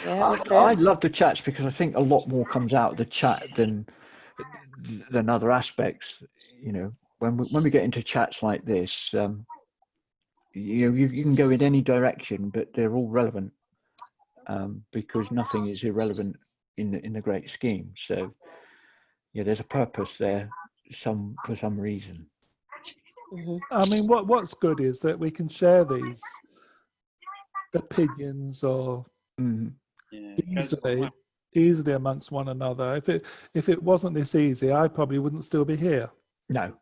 I love the chats because I think a lot more comes out of the chat than other aspects. You know, when we get into chats like this, you know, you can go in any direction, but they're all relevant because nothing is irrelevant in the great scheme. So, yeah, there's a purpose there, for some reason. I mean, what's good is that we can share these opinions or easily amongst one another. If it wasn't this easy, I probably wouldn't still be here. No.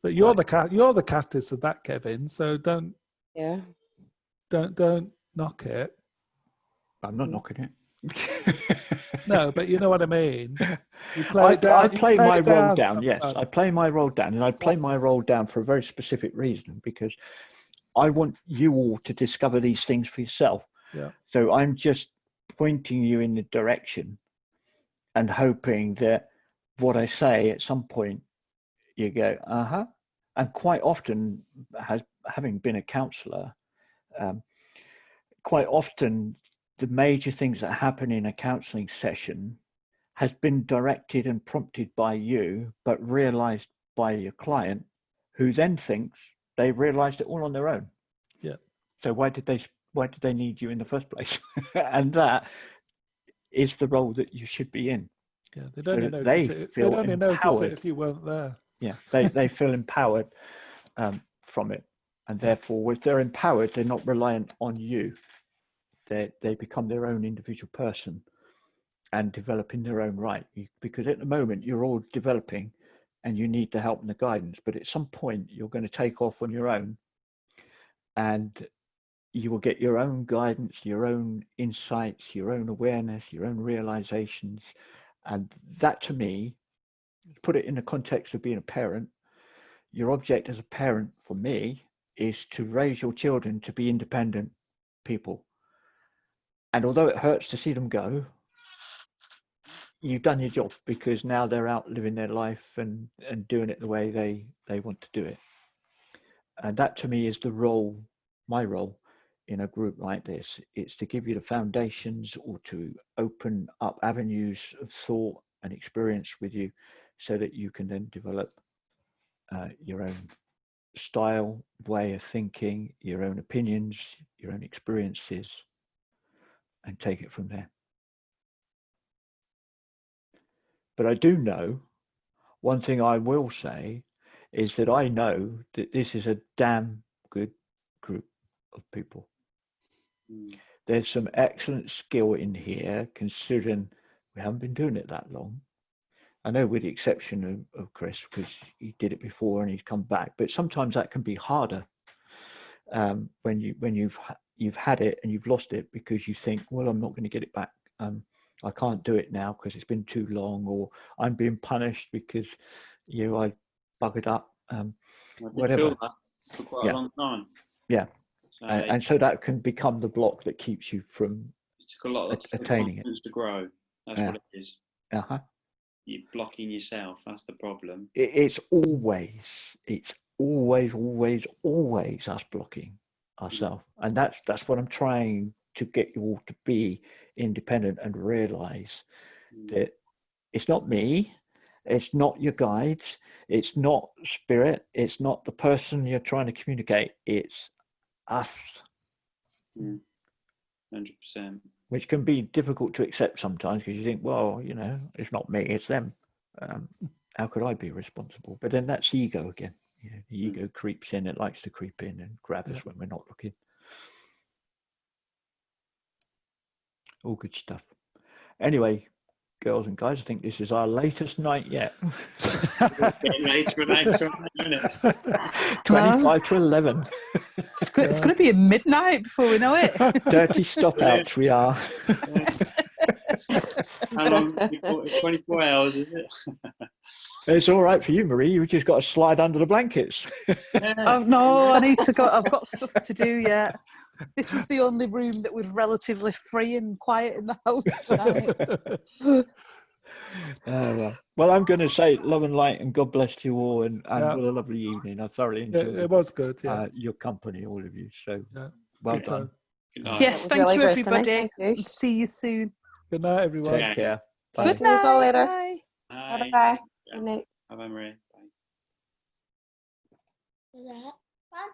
But you're the catalyst of that, Kevin. So don't knock it. I'm not knocking it. No, but you know what I mean. I play my role down. Yes, I play my role down, and I play my role down for a very specific reason, because I want you all to discover these things for yourself. Yeah. So I'm just pointing you in the direction and hoping that what I say at some point you go, and quite often, having been a counsellor, quite often the major things that happen in a counselling session has been directed and prompted by you, but realised by your client, who then thinks they realised it all on their own. Yeah. So why did they need you in the first place? And that is the role that you should be in. Yeah, they'd only notice it if you weren't there. Yeah, they feel empowered from it, and therefore, if they're empowered, they're not reliant on you. They become their own individual person and develop in their own right. Because at the moment, you're all developing, and you need the help and the guidance. But at some point, you're going to take off on your own, and you will get your own guidance, your own insights, your own awareness, your own realizations. And that, to me, put it in the context of being a parent, your object as a parent for me is to raise your children to be independent people. And although it hurts to see them go, you've done your job, because now they're out living their life and doing it the way they want to do it. And that, to me, is my role in a group like this. It's to give you the foundations, or to open up avenues of thought and experience with you, so that you can then develop your own style, way of thinking, your own opinions, your own experiences, and take it from there. But I do know, one thing I will say is that I know that this is a damn good group of people. There's some excellent skill in here, considering we haven't been doing it that long. I know, with the exception of Chris, because he did it before and he's come back, but sometimes that can be harder when you've had it and you've lost it, because you think, well, I'm not going to get it back. I can't do it now because it's been too long, or I'm being punished because I buggered up. Whatever. for quite Yeah. a long time. Yeah. So And so that can become the block that keeps you from it took a lot of attaining it. confidence to grow. That's Yeah. what it is. Uh-huh. You're blocking yourself. That's the problem. It's always us blocking ourselves. And that's what I'm trying to get you all to be independent and realize that it's not me, it's not your guides, it's not spirit, it's not the person you're trying to communicate, it's us. 100%. Which can be difficult to accept sometimes because you think, well, it's not me, it's them. How could I be responsible? But then that's the ego again. The ego creeps in, it likes to creep in and grab us when we're not looking. All good stuff. Anyway, girls and guys, I think this is our latest night yet. later, isn't it? 25 to 11. It's going to be a midnight before we know it. Dirty stop outs we are. How long? 24 hours, is it? It's all right for you, Marie. You've just got to slide under the blankets. No, I need to go. I've got stuff to do yet. This was the only room that was relatively free and quiet in the house tonight. Well, I'm going to say love and light and God bless you all and what a lovely evening. I thoroughly enjoyed it was good. your company, all of you. So well done. Good night. Yes, thank you, everybody. Thank you. See you soon. Good night, everyone. Take care. Bye. See you all later. Bye. Bye. Bye. Good night. Bye, Marie. Bye. Was that fun?